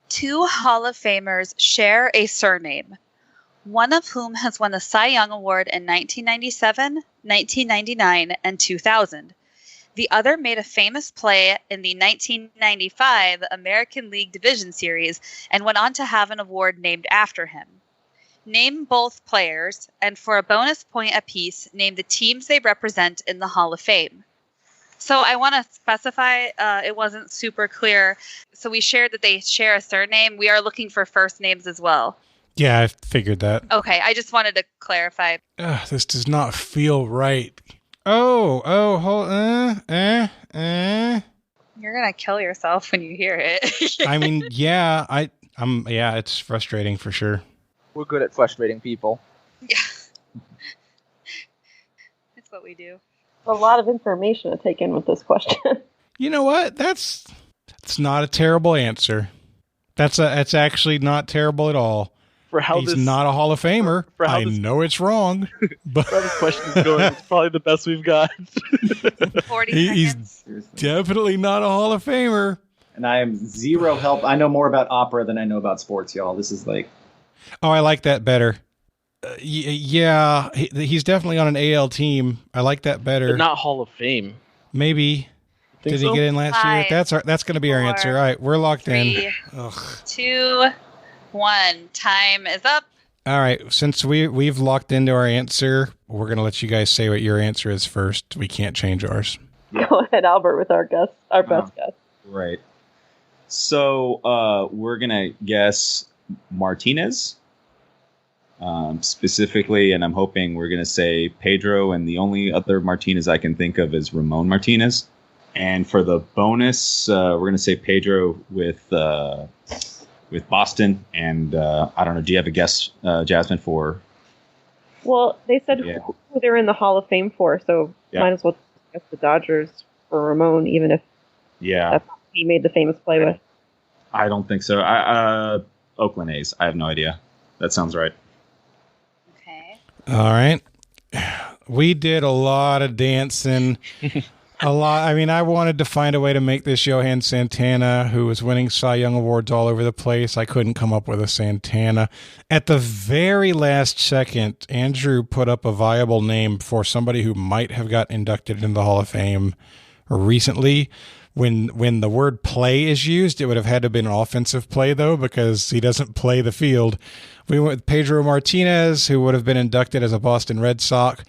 2 Hall of Famers share a surname, one of whom has won the Cy Young Award in 1997, 1999, and 2000. The other made a famous play in the 1995 American League Division Series and went on to have an award named after him. Name both players, and for a bonus point apiece, name the teams they represent in the Hall of Fame. So I want to specify, it wasn't super clear. So we shared that they share a surname. We are looking for first names as well. Yeah, I figured that. Okay, I just wanted to clarify. This does not feel right. Hold, You're going to kill yourself when you hear it. I mean, yeah, it's frustrating for sure. We're good at frustrating people. Yeah. That's what we do. A lot of information to take in with this question. You know what? That's not a terrible answer. That's actually not terrible at all. For how He's not a Hall of Famer. I know it's wrong, but for how this question is going, it's probably the best we've got. 40 he's definitely not a Hall of Famer. And I am zero help. I know more about opera than I know about sports, y'all. This is like... Oh, I like that better. Yeah, he's definitely on an AL team. I like that better. But not Hall of Fame. Maybe. Did he get in last year? That's going to be our answer. All right, we're locked in. 2, 1. Time is up. All right, since we've locked into our answer, we're going to let you guys say what your answer is first. We can't change ours. Go ahead, Albert, with our best guess. Right. So we're going to guess Martinez specifically, and I'm hoping we're going to say Pedro, and the only other Martinez I can think of is Ramon Martinez. And for the bonus, we're going to say Pedro with Boston. And I don't know, do you have a guess, Jasmine, for... Well, they said who they're in the Hall of Fame for, so might as well guess the Dodgers for Ramon, even if that's what he made the famous play with. I don't think so. Oakland A's. I have no idea. That sounds right. Okay. All right. We did a lot of dancing. I mean, I wanted to find a way to make this Johan Santana, who was winning Cy Young Awards all over the place. I couldn't come up with a Santana. At the very last second, Andrew put up a viable name for somebody who might have got inducted into the Hall of Fame recently. When the word play is used, it would have had to have been an offensive play, though, because he doesn't play the field. We went with Pedro Martinez, who would have been inducted as a Boston Red Sox,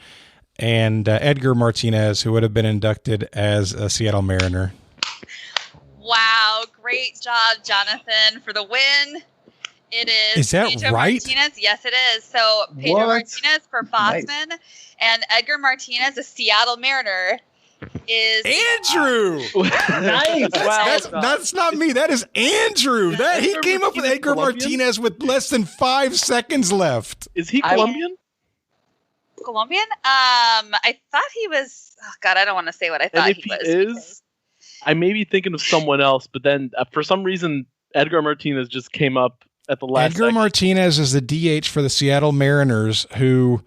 and Edgar Martinez, who would have been inducted as a Seattle Mariner. Wow, great job, Jonathan, for the win. It is that Pedro right? Martinez. Yes, it is. So Pedro Martinez for Boston and Edgar Martinez, a Seattle Mariner, is Andrew. Nice. That's not me. That is Andrew. He came up with Edgar Martinez with less than 5 seconds left. Is he Colombian? Colombian? I thought he was. Oh God, I don't want to say what I thought he was. Is, I may be thinking of someone else, but then for some reason, Edgar Martinez just came up at the last. Edgar Martinez is the DH for the Seattle Mariners, who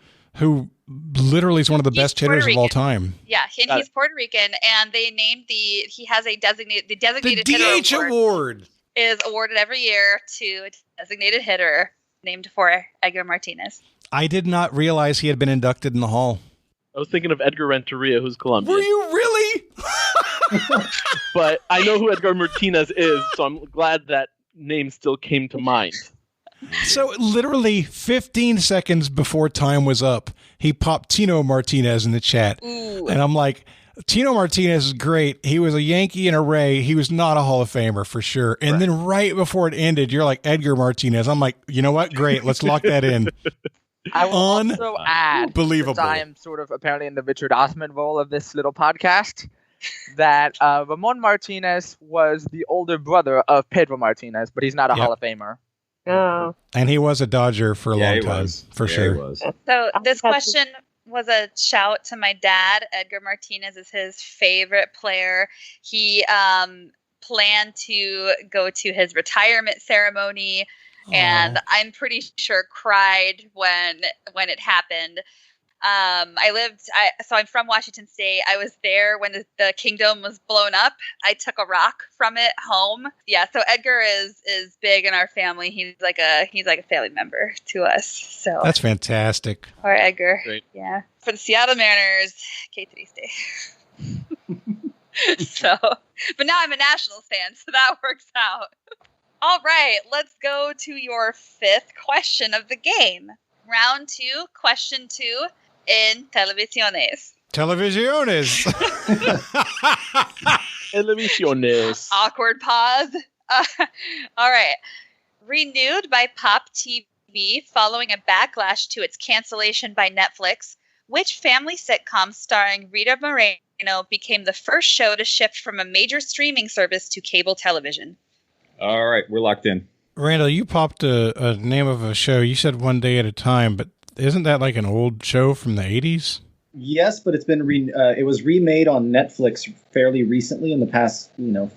literally is one of the best hitters of all time. Yeah, and he's Puerto Rican, and they named he has a designated the DH hitter award is awarded every year to a designated hitter named for Edgar Martinez. I did not realize he had been inducted in the Hall. I was thinking of Edgar Renteria, who's Colombian. Were you really? But I know who Edgar Martinez is, so I'm glad that name still came to mind. So literally 15 seconds before time was up, he popped Tino Martinez in the chat. Ooh. And I'm like, Tino Martinez is great. He was a Yankee and a Ray. He was not a Hall of Famer for sure. And then right before it ended, you're like, Edgar Martinez. I'm like, you know what? Great. Let's lock that in. I will also add, Unbelievable. since I am sort of apparently in the Richard Osman role of this little podcast, that Ramon Martinez was the older brother of Pedro Martinez, but he's not a Hall of Famer. Oh. And he was a Dodger for a long time, for sure. He was. So this question was a shout to my dad. Edgar Martinez is his favorite player. He planned to go to his retirement ceremony, and I'm pretty sure cried when it happened. So I'm from Washington State. I was there when the kingdom was blown up. I took a rock from it home. Yeah, so Edgar is big in our family. He's like a family member to us. So that's fantastic. Or Edgar. Great. Yeah. For the Seattle Mariners, que triste. So, but now I'm a Nationals fan, so that works out. All right, let's go to your fifth question of the game. Round 2, question 2 in Televisiones. Televisiones. Televisiones. Awkward pause. All right. Renewed by Pop TV following a backlash to its cancellation by Netflix, which family sitcom starring Rita Moreno became the first show to shift from a major streaming service to cable television? All right, we're locked in. Randall, you popped a name of a show. You said One Day at a Time, but isn't that like an old show from the 80s? Yes, but it's been it was remade on Netflix fairly recently in the past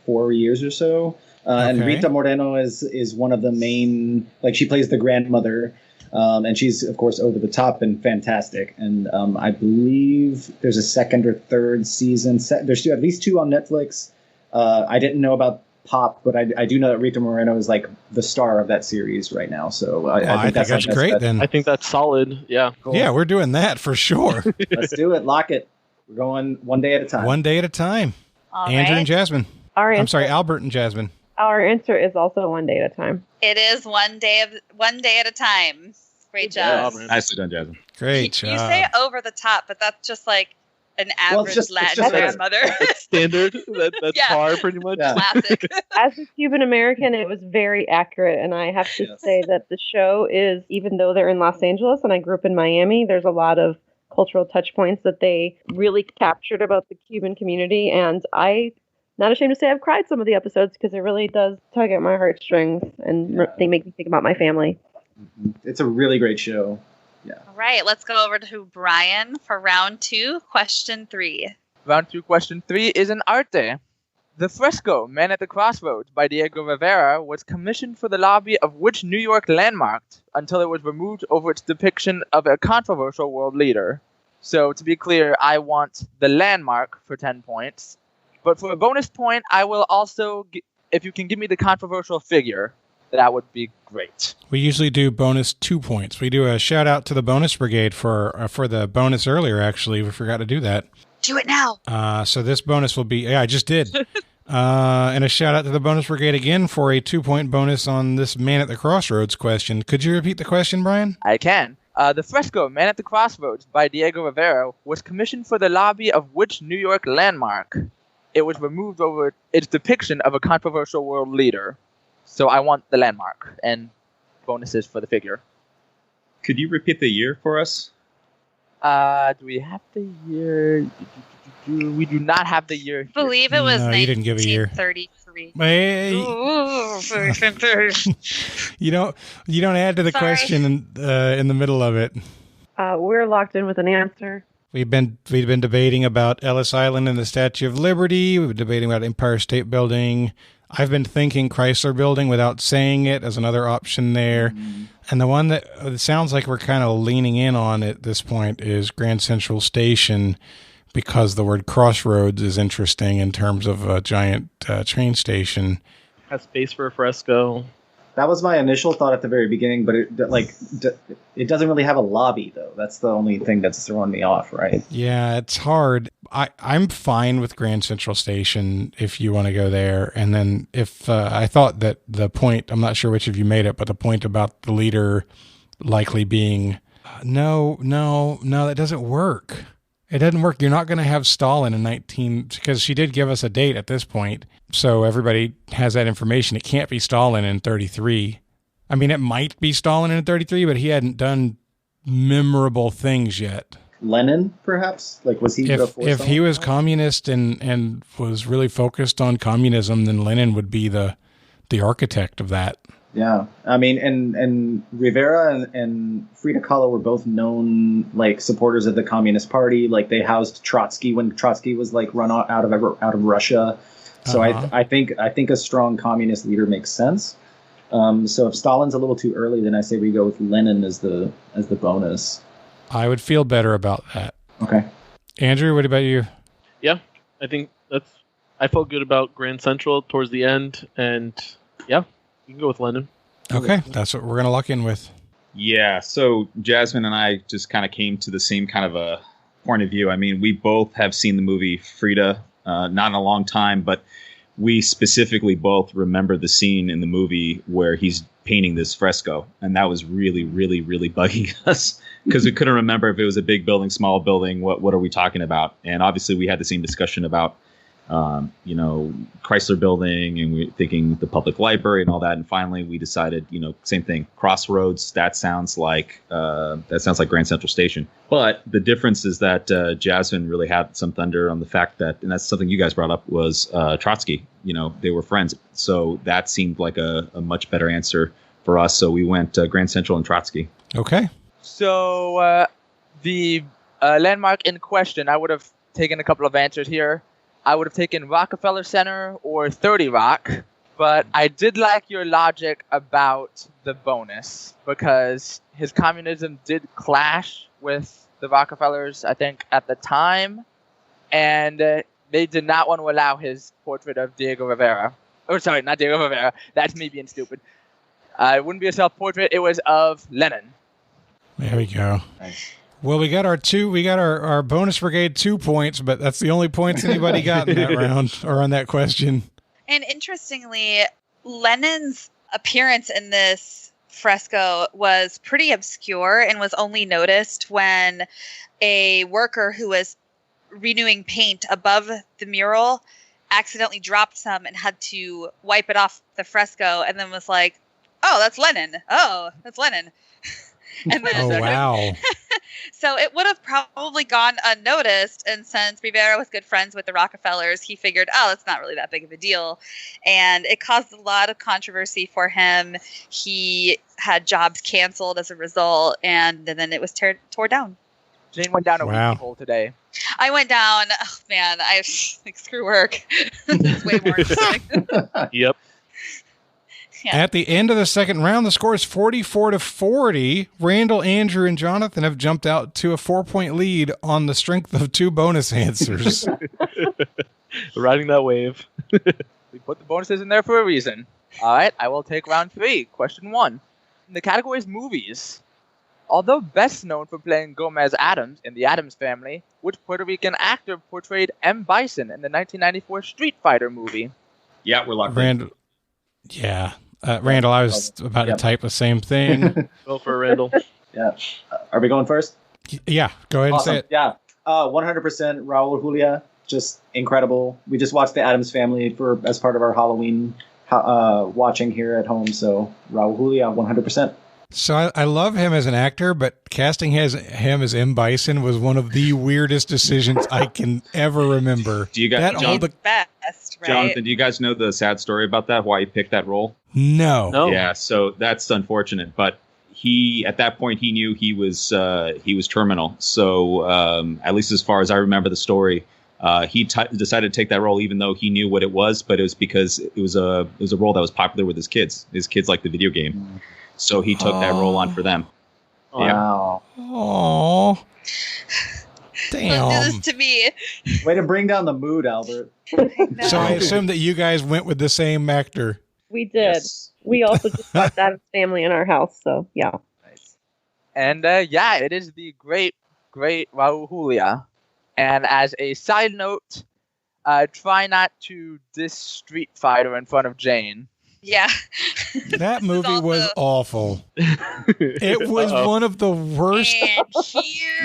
4 years or so. And Rita Moreno is one of the main, like she plays the grandmother, and she's of course over the top and fantastic. And I believe there's a second or third season. There's at least 2 on Netflix. I didn't know about Pop, but I do know that Rita Moreno is like the star of that series right now. So I think that's great. Then I think that's solid. Yeah, cool. Yeah, we're doing that for sure. Let's do it. Lock it. We're going one day at a time. One day at a time. All Andrew right. and Jasmine. I'm sorry, Albert and Jasmine. Our answer is also one day at a time. It is one day at a time. Great job. Nicely done, Jasmine. Great job. You say over the top, but that's just like an average Latin grandmother. That's standard. That's par, pretty much. Yeah. Classic. As a Cuban American, it was very accurate, and I have to say that the show is, even though they're in Los Angeles and I grew up in Miami, there's a lot of cultural touch points that they really captured about the Cuban community, and I'm not ashamed to say I've cried some of the episodes because it really does tug at my heartstrings, and they make me think about my family. It's a really great show. Yeah. All right, let's go over to Brian for round 2, question 3. Round 2, question 3 is an arte. The fresco Man at the Crossroads by Diego Rivera was commissioned for the lobby of which New York landmark until it was removed over its depiction of a controversial world leader? So, to be clear, I want the landmark for 10 points. But for a bonus point, I will also, if you can give me the controversial figure, that would be great. We usually do bonus 2 points. We do a shout out to the bonus brigade for the bonus earlier, actually. We forgot to do that. Do it now. So this bonus will be, I just did. And a shout out to the bonus brigade again for a 2-point bonus on this Man at the Crossroads question. Could you repeat the question, Brian? I can. The fresco Man at the Crossroads by Diego Rivera was commissioned for the lobby of which New York landmark? It was removed over its depiction of a controversial world leader. So I want the landmark and bonuses for the figure. Could you repeat the year for us? Do we have the year? We do not have the year. I believe it was No, you didn't give a year. 1933. Hey, Ooh. you don't add to the Sorry. question in the middle of it. We're locked in with an answer. We've been debating about Ellis Island and the Statue of Liberty. We've been debating about Empire State Building. I've been thinking Chrysler Building without saying it as another option there. And the one that it sounds like we're kind of leaning in on at this point is Grand Central Station, because the word crossroads is interesting in terms of a giant train station. Has space for a fresco. That was my initial thought at the very beginning, but it doesn't really have a lobby, though. That's the only thing that's throwing me off, right? Yeah, it's hard. I'm fine with Grand Central Station if you want to go there. And then if I thought that the point, I'm not sure which of you made it, but the point about the leader likely being, no, that doesn't work. It doesn't work. You're not going to have Stalin in because she did give us a date at this point. So everybody has that information. It can't be Stalin in 33. I mean, it might be Stalin in 33, but he hadn't done memorable things yet. Lenin, perhaps? Like, was he if he was communist and was really focused on communism, then Lenin would be the architect of that. Yeah, I mean, and Rivera and Frida Kahlo were both known like supporters of the Communist Party. Like they housed Trotsky when Trotsky was like run out of Russia. So I think a strong communist leader makes sense. So if Stalin's a little too early, then I say we go with Lenin as the bonus. I would feel better about that. Okay, Andrew, what about you? Yeah, I think I felt good about Grand Central towards the end, and yeah. You can go with Lenin. Okay, that's what we're going to lock in with. Yeah, so Jasmine and I just kind of came to the same kind of a point of view. I mean, we both have seen the movie Frida, not in a long time, but we specifically both remember the scene in the movie where he's painting this fresco, and that was really, really, really bugging us because we couldn't remember if it was a big building, small building, what are we talking about? And obviously we had the same discussion about Chrysler Building, and we were thinking the public library and all that. And finally, we decided, same thing, Crossroads. That sounds like Grand Central Station. But the difference is that Jasmine really had some thunder on the fact that, and that's something you guys brought up, was Trotsky. They were friends, so that seemed like a much better answer for us. So we went Grand Central and Trotsky. Okay. So the landmark in question, I would have taken a couple of answers here. I would have taken Rockefeller Center or 30 Rock, But I did like your logic about the bonus, because his communism did clash with the Rockefellers, I think, at the time. And they did not want to allow his portrait of Diego Rivera. Oh, sorry, not Diego Rivera. That's me being stupid. It wouldn't be a self-portrait. It was of Lenin. There we go. Nice. Well, we got our bonus brigade 2 points, but that's the only points anybody got in that round or on that question. And interestingly, Lenin's appearance in this fresco was pretty obscure and was only noticed when a worker who was renewing paint above the mural accidentally dropped some and had to wipe it off the fresco, and then was like, "Oh, that's Lenin. Oh, that's Lenin." And then, Oh, wow. so it would have probably gone unnoticed. And since Rivera was good friends with the Rockefellers, he figured, oh, it's not really that big of a deal. And it caused a lot of controversy for him. He had jobs canceled as a result, and then it was tore down. Jane went down a Wow. weed hole today. I went down, oh man, I like, screw work. This is way more interesting. Yep. Yeah. At the end of the second round, the score is 44-40. Randall, Andrew, and Jonathan have jumped out to a 4-point lead on the strength of 2 bonus answers. Riding that wave. We put the bonuses in there for a reason. All right, I will take round 3. Question 1. The category is movies. Although best known for playing Gomez Adams in The Addams Family, which Puerto Rican actor portrayed M. Bison in the 1994 Street Fighter movie? Yeah, we're locked in. Randall, yeah. Randall, I was about to type the same thing. Go for it, Randall. Yeah. Are we going first? Yeah, go ahead and say it. Yeah. 100% Raul Julia. Just incredible. We just watched The Addams Family as part of our Halloween watching here at home. So Raul Julia, 100%. So I love him as an actor, but casting him as M. Bison was one of the weirdest decisions I can ever remember. Do you guys, Best, right? Jonathan, do you guys know the sad story about that? Why he picked that role? No. Yeah, so that's unfortunate. But at that point, he knew he was terminal. So at least as far as I remember the story, he decided to take that role, even though he knew what it was. But it was because it was a role that was popular with his kids. His kids liked the video game, so he took that role on for them. Wow. Oh. Damn. Don't do this to me. Way to bring down the mood, Albert. So I assume that you guys went with the same actor. We did. Yes. We also just got that family in our house, so yeah. Nice. And yeah, it is the great Raul Julia. And as a side note, try not to diss Street Fighter in front of Jane. Yeah. That movie was awful. It was one of the worst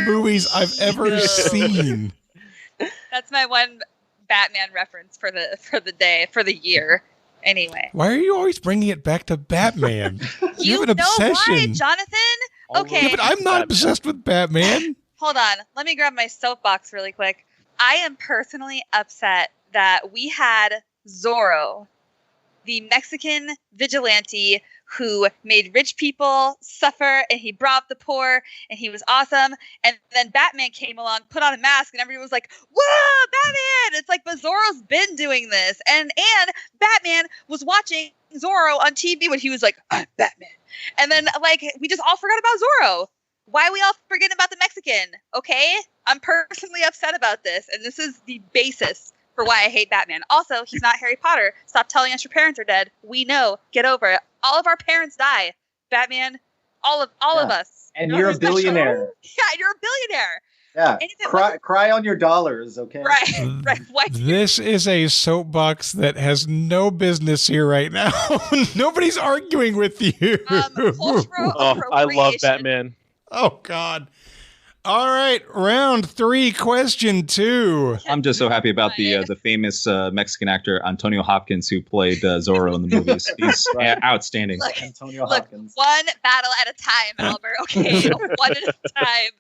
movies I've ever seen. That's my one Batman reference for the year. Anyway. Why are you always bringing it back to Batman? You have an obsession. Why, Jonathan? Okay. Yeah, but I'm not obsessed with Batman. Hold on. Let me grab my soapbox really quick. I am personally upset that we had Zorro, the Mexican vigilante who made rich people suffer, and he brought up the poor, and he was awesome. And then Batman came along, put on a mask, and everyone was like, "Whoa, Batman!" It's like, but Zorro's been doing this, and Batman was watching Zorro on TV when he was like, "I'm Batman," and then like we just all forgot about Zorro. Why are we all forgetting about the Mexican? Okay, I'm personally upset about this, and this is the basis for why I hate Batman. Also, he's not Harry Potter. Stop telling us your parents are dead. We know. Get over it. All of our parents die. Batman, all of us. And you're a billionaire. Yeah, you're a billionaire. Yeah. Cry on your dollars, okay? Right. Why? This is a soapbox that has no business here right now. Nobody's arguing with you. I love Batman. Oh, God. All right, round 3, question 2. I'm just so happy about the famous Mexican actor Antonio Hopkins who played Zorro in the movies. He's outstanding. Antonio Hopkins. One battle at a time, Albert. Okay, one at a time.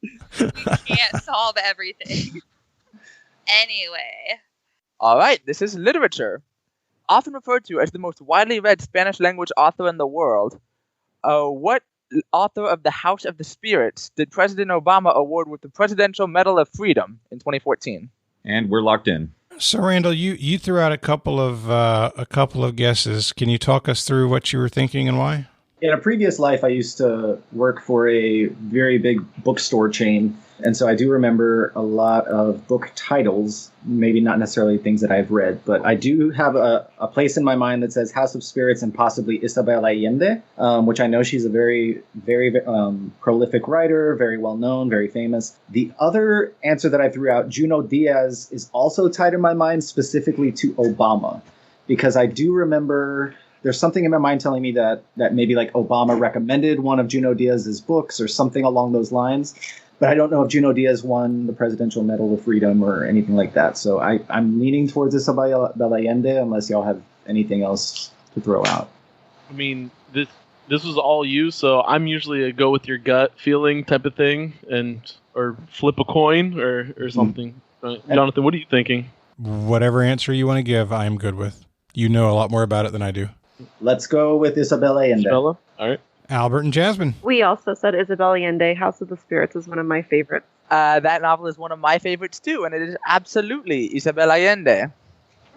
We can't solve everything. Anyway. All right, this is literature. Often referred to as the most widely read Spanish language author in the world. What author of The House of the Spirits did President Obama award with the Presidential Medal of Freedom in 2014? And we're locked in. So, Randall, you threw out a couple of guesses. Can you talk us through what you were thinking and why? In a previous life, I used to work for a very big bookstore chain. And so I do remember a lot of book titles, maybe not necessarily things that I've read, but I do have a place in my mind that says House of Spirits and possibly Isabel Allende, which I know she's a very, very prolific writer, very well known, very famous. The other answer that I threw out, Junot Diaz, is also tied in my mind specifically to Obama, because I do remember there's something in my mind telling me that maybe like Obama recommended one of Junot Diaz's books or something along those lines. But I don't know if Junot Diaz won the Presidential Medal of Freedom or anything like that. So I'm leaning towards Isabel Allende unless y'all have anything else to throw out. I mean, this was all you, so I'm usually a go with your gut feeling type of thing, or flip a coin or something. Jonathan, what are you thinking? Whatever answer you want to give, I'm good with. You know a lot more about it than I do. Let's go with Isabel Allende. Isabella? All right. Albert and Jasmine. We also said Isabel Allende. House of the Spirits is one of my favorites. That novel is one of my favorites too, and it is absolutely Isabel Allende.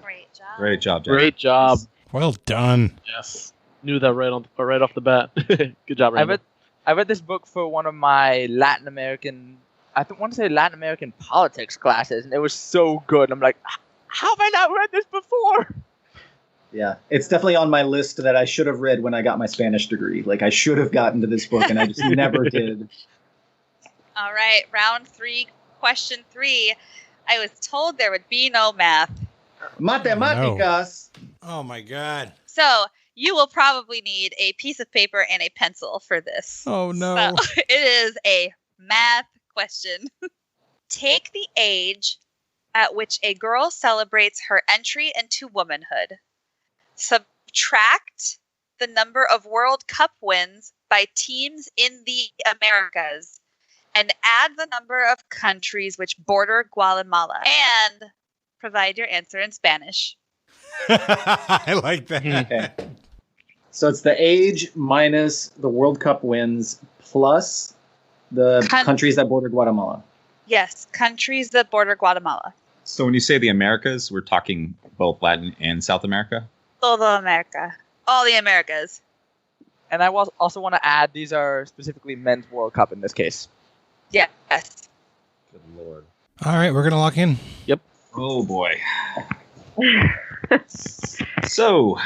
Great job. Great job, Jack. Great job. Well done. Yes. Knew that right off the bat. Good job, Randall. I read this book for one of my Latin American politics classes, and it was so good. I'm like, how have I not read this before? Yeah, it's definitely on my list that I should have read when I got my Spanish degree. Like, I should have gotten to this book, and I just never did. All right, round 3, question 3. I was told there would be no math. Matemáticas. No. Oh, my God. So you will probably need a piece of paper and a pencil for this. Oh, no. So, it is a math question. Take the age at which a girl celebrates her entry into womanhood. Subtract the number of World Cup wins by teams in the Americas and add the number of countries which border Guatemala and provide your answer in Spanish. I like that. Okay. So it's the age minus the World Cup wins plus the countries that border Guatemala. Yes, countries that border Guatemala. So when you say the Americas, we're talking both Latin and South America? Todo America. All the Americas. And I also want to add, these are specifically men's World Cup in this case. Yes. Good Lord. All right, we're going to lock in. Yep. Oh, boy. So.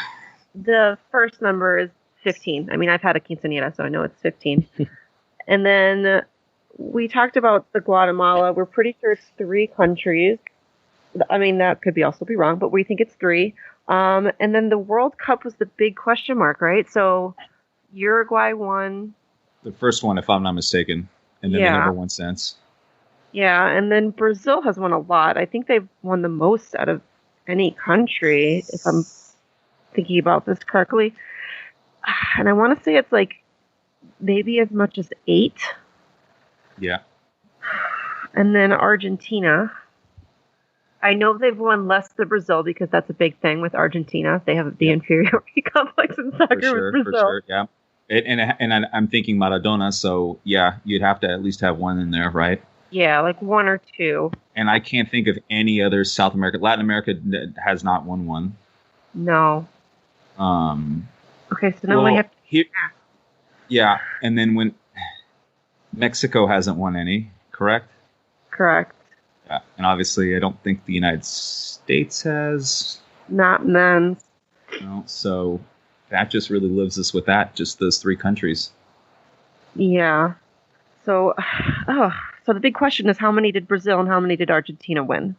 The first number is 15. I mean, I've had a quinceañera, so I know it's 15. And then we talked about the Guatemala. We're pretty sure it's 3 countries. I mean, that could also be wrong, but we think it's 3. And then the World Cup was the big question mark, right? So Uruguay won. The first one, if I'm not mistaken. And then they never won since. Yeah, and then Brazil has won a lot. I think they've won the most out of any country, if I'm thinking about this correctly. And I want to say it's like maybe as much as 8. Yeah. And then Argentina. I know they've won less than Brazil because that's a big thing with Argentina. They have the inferiority complex in soccer with Brazil. For sure, yeah. And I'm thinking Maradona, so yeah, you'd have to at least have one in there, right? Yeah, like 1 or 2. And I can't think of any other South America. Latin America has not won one. No. Okay, so now we have to... Yeah, and then when Mexico hasn't won any, correct? Correct. Yeah, and obviously I don't think the United States has. Not men's. No, so that just really lives us with that, just those 3 countries. Yeah. So, so the big question is how many did Brazil and how many did Argentina win?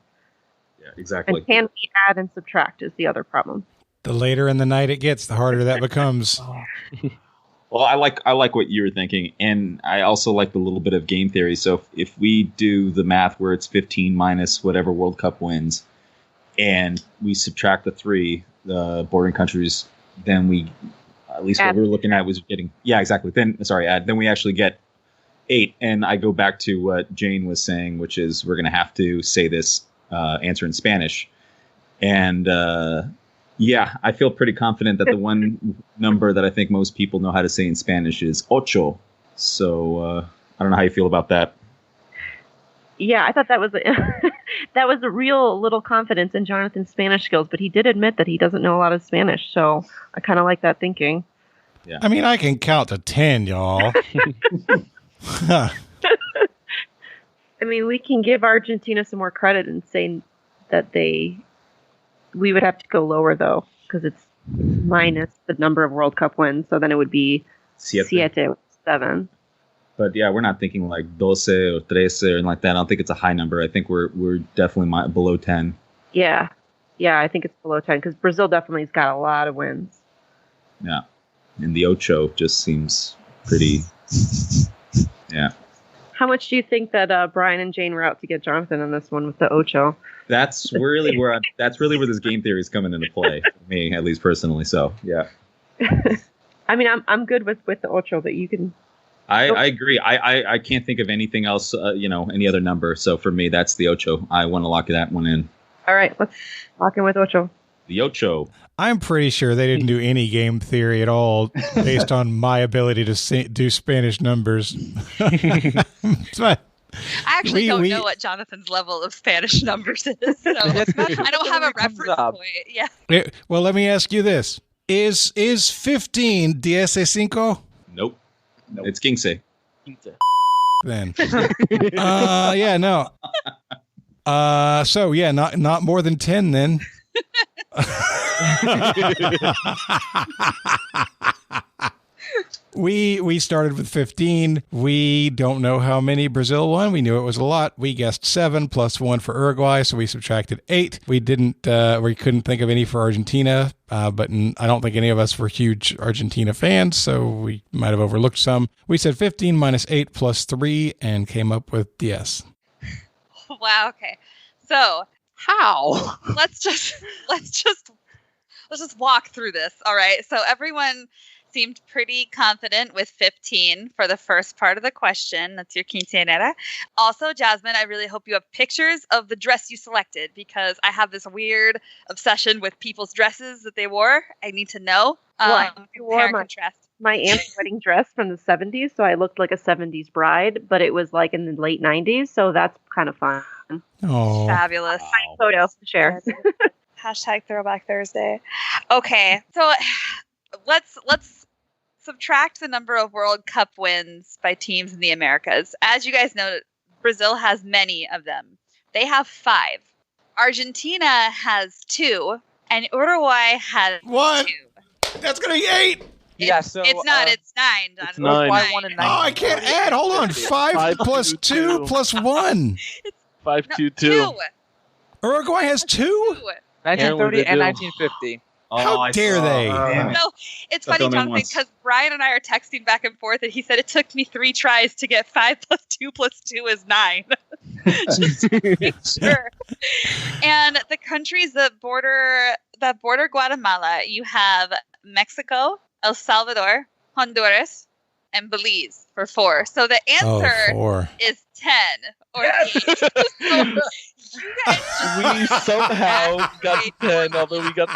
Yeah, exactly. And can we add and subtract is the other problem. The later in the night it gets, the harder that becomes. Well, I like what you were thinking, and I also like the little bit of game theory. So if we do the math where it's 15 minus whatever World Cup wins, and we subtract the 3, the bordering countries, then we, at least what we were looking at was getting, yeah, exactly. Then we actually get 8. And I go back to what Jane was saying, which is we're going to have to say this answer in Spanish. And yeah, I feel pretty confident that the one number that I think most people know how to say in Spanish is ocho. So I don't know how you feel about that. Yeah, I thought that was that was a real little confidence in Jonathan's Spanish skills, but he did admit that he doesn't know a lot of Spanish, so I kind of like that thinking. Yeah. I mean, I can count to 10, y'all. I mean, we can give Argentina some more credit and say that we would have to go lower, though, because it's minus the number of World Cup wins, so then it would be siete, 7. But yeah, we're not thinking like 12 or 13 or anything like that. I don't think it's a high number. I think we're definitely below 10. Yeah, I think it's below 10, because Brazil definitely has got a lot of wins. Yeah. And the Ocho just seems pretty, yeah. How much do you think that Brian and Jane were out to get Jonathan on this one with the Ocho? That's really where this game theory is coming into play, for me, at least personally. So, yeah. I mean, I'm good with the Ocho, but you can... I agree. I can't think of anything else, any other number. So for me, that's the Ocho. I want to lock that one in. All right, let's lock in with Ocho. The Ocho. I'm pretty sure they didn't do any game theory at all based on my ability to do Spanish numbers. I actually don't know what Jonathan's level of Spanish numbers is, so I don't have a reference point. Yeah. Well, let me ask you this. Is 15 15? Nope. It's quince. Then. Yeah, no. So yeah, not more than 10 then. We started with 15. We don't know how many Brazil won. We knew it was a lot. We guessed 7 plus 1 for Uruguay, so we subtracted 8. We couldn't think of any for Argentina, but I don't think any of us were huge Argentina fans, so we might have overlooked some. We said 15 minus 8 plus 3 and came up with DS. Wow. Okay. So how? Let's just walk through this. All right. So everyone seemed pretty confident with 15 for the first part of the question. That's your quinceañera. Also, Jasmine, I really hope you have pictures of the dress you selected, because I have this weird obsession with people's dresses that they wore. I need to know. I wore my aunt's wedding dress from the 70s, so I looked like a 70s bride, but it was like in the late 90s, so that's kind of fun. Oh, fabulous. Wow. Photo to share. Hashtag Throwback Thursday. Okay, so let's subtract the number of World Cup wins by teams in the Americas. As you guys know, Brazil has many of them. They have 5. Argentina has 2, and Uruguay has 2. That's gonna be 8. It's not. It's 9. It's 9. I can't add. Hold on. 5 plus 2 plus 1. 5, 2, 2. Uruguay has 2? 1930 and 1950. How dare they? No, it's funny, Jonathan, because Brian and I are texting back and forth, and he said it took me 3 tries to get 5 plus 2 is 9. Just to make sure. And the countries that border Guatemala, you have Mexico, El Salvador, Honduras, and Belize for 4. So the answer is 10 or 8. So you guys we somehow got 10, although we got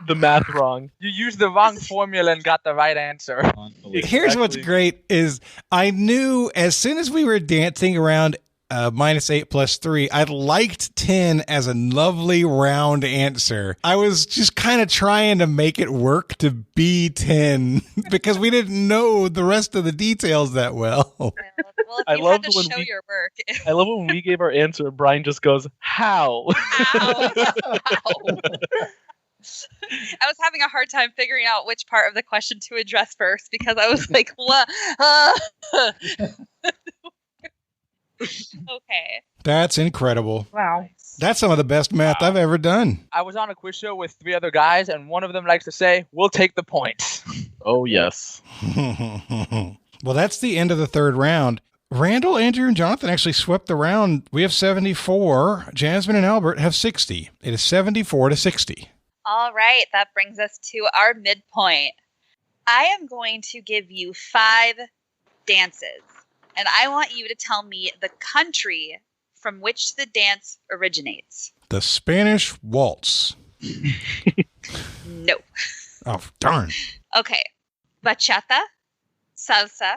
the math wrong. You used the wrong formula and got the right answer. Here's what's great is I knew as soon as we were dancing around minus 8 plus 3, I liked 10 as a lovely round answer. I was just kind of trying to make it work to be 10 because we didn't know the rest of the details that well. Well, I love when we gave our answer, Brian just goes, how? I was having a hard time figuring out which part of the question to address first, because I was like, what? Okay. That's incredible. Wow. That's some of the best math I've ever done. I was on a quiz show with 3 other guys, and one of them likes to say, "We'll take the points." Oh, yes. Well, that's the end of the 3rd round. Randall, Andrew, and Jonathan actually swept the round. We have 74. Jasmine and Albert have 60. It is 74 to 60. All right. That brings us to our midpoint. I am going to give you 5 dances, and I want you to tell me the country from which the dance originates. The Spanish Waltz. No. Oh, darn. Okay. Bachata, salsa,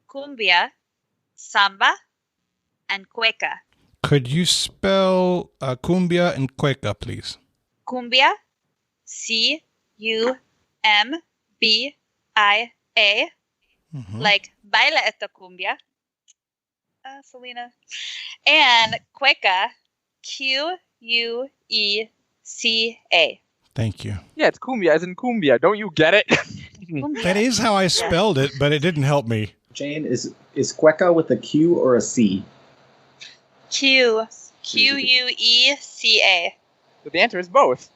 cumbia, samba, and cueca. Could you spell cumbia and cueca, please? Cumbia, C-U-M-B-I-A, like baila esta cumbia, Selena. And cueca, Q-U-E-C-A. Thank you. Yeah, it's cumbia as in cumbia. Don't you get it? That is how I spelled it, but it didn't help me. Jane, is Quechua with a Q or a C? Q-U-E-C-A. But the answer is both.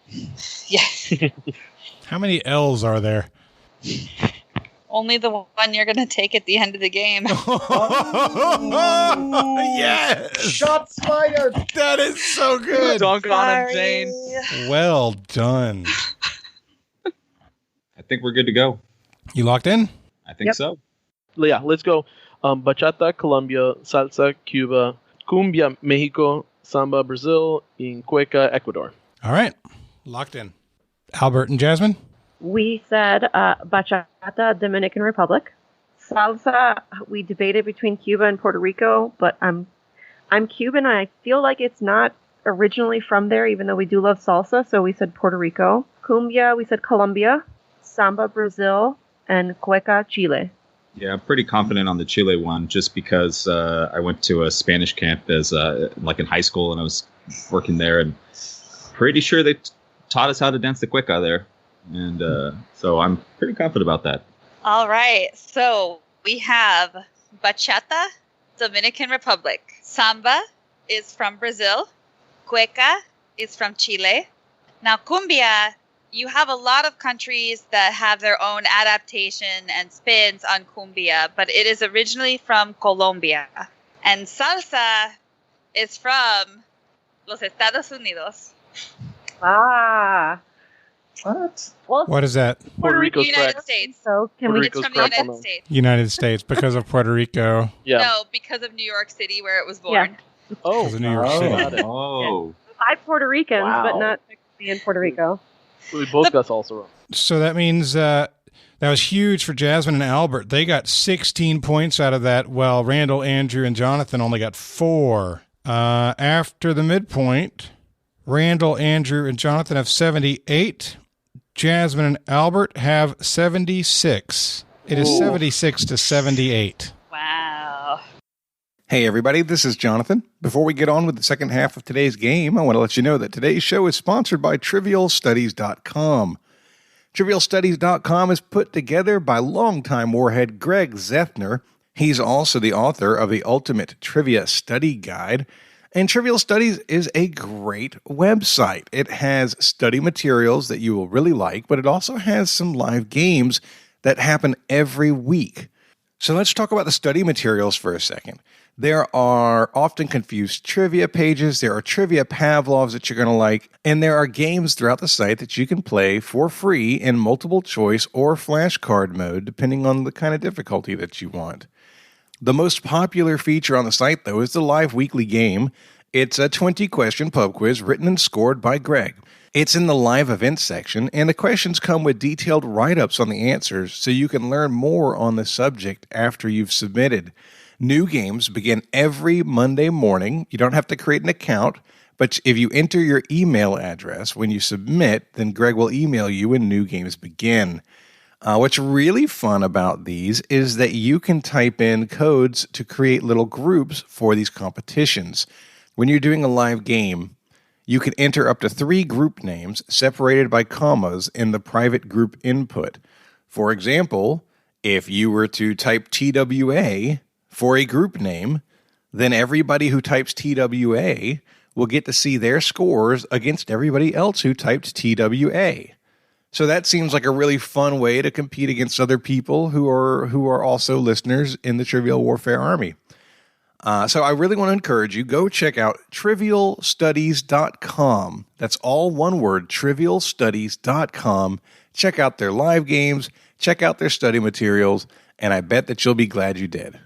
Yes. How many L's are there? Only the one you're going to take at the end of the game. Yes! Shots fired! That is so good. Dunk on him, Jane. Well done. I think we're good to go. You locked in? I think so. Yeah, let's go. Bachata, Colombia. Salsa, Cuba. Cumbia, Mexico. Samba, Brazil. And cueca, Ecuador. All right. Locked in. Albert and Jasmine? We said bachata, Dominican Republic. Salsa, we debated between Cuba and Puerto Rico, but I'm Cuban and I feel like it's not originally from there, even though we do love salsa, so we said Puerto Rico. Cumbia, we said Colombia. Samba, Brazil. And cueca, Chile. Yeah, I'm pretty confident on the Chile one, just because I went to a Spanish camp as like in high school, and I was working there, and pretty sure they taught us how to dance the cueca there, and so I'm pretty confident about that. All right. So we have bachata, Dominican Republic. Samba is from Brazil. Cueca is from Chile. Now, cumbia, you have a lot of countries that have their own adaptation and spins on cumbia, but it is originally from Colombia. And salsa is from los Estados Unidos. Ah. What? Well, What is that? Puerto Rico's United correct. States. so can Puerto we It's Rico's from the correct. United States. United States, because of Puerto Rico. Yeah. No, because of New York City, where it was born. Oh, Because of New York City. got it. Oh, 5 Puerto Ricans, Wow. but not technically in Puerto Rico. We both got salsa wrong. So that means that was huge for Jasmine and Albert. They got 16 points out of that, while Randall, Andrew, and Jonathan only got 4. After the midpoint, Randall, Andrew, and Jonathan have 78. Jasmine and Albert have 76. It is 76 to 78. Wow. Hey everybody, this is Jonathan. Before we get on with the second half of today's game, I want to let you know that today's show is sponsored by TrivialStudies.com. TrivialStudies.com is put together by longtime warhead Greg Zethner. He's also the author of the Ultimate Trivia Study Guide. And Trivial Studies is a great website. It has study materials that you will really like, but it also has some live games that happen every week. So let's talk about the study materials for a second. There are often confused trivia pages, there are trivia Pavlovs that you're going to like, and there are games throughout the site that you can play for free in multiple choice or flashcard mode, depending on the kind of difficulty that you want. The most popular feature on the site, though, is the live weekly game. It's a 20-question pub quiz written and scored by Greg. It's in the live events section, and the questions come with detailed write-ups on the answers, so you can learn more on the subject after you've submitted. New games begin every Monday morning. You don't have to create an account, but if you enter your email address when you submit, then Greg will email you when new games begin. What's really fun about these is that you can type in codes to create little groups for these competitions. When you're doing a live game, you can enter up to 3 group names separated by commas in the private group input. For example, if you were to type TWA for a group name, then everybody who types TWA will get to see their scores against everybody else who typed TWA. So that seems like a really fun way to compete against other people who are also listeners in the Trivial Warfare Army. So I really want to encourage you, go check out TrivialStudies.com. That's all one word, TrivialStudies.com. Check out their live games, check out their study materials, and I bet that you'll be glad you did.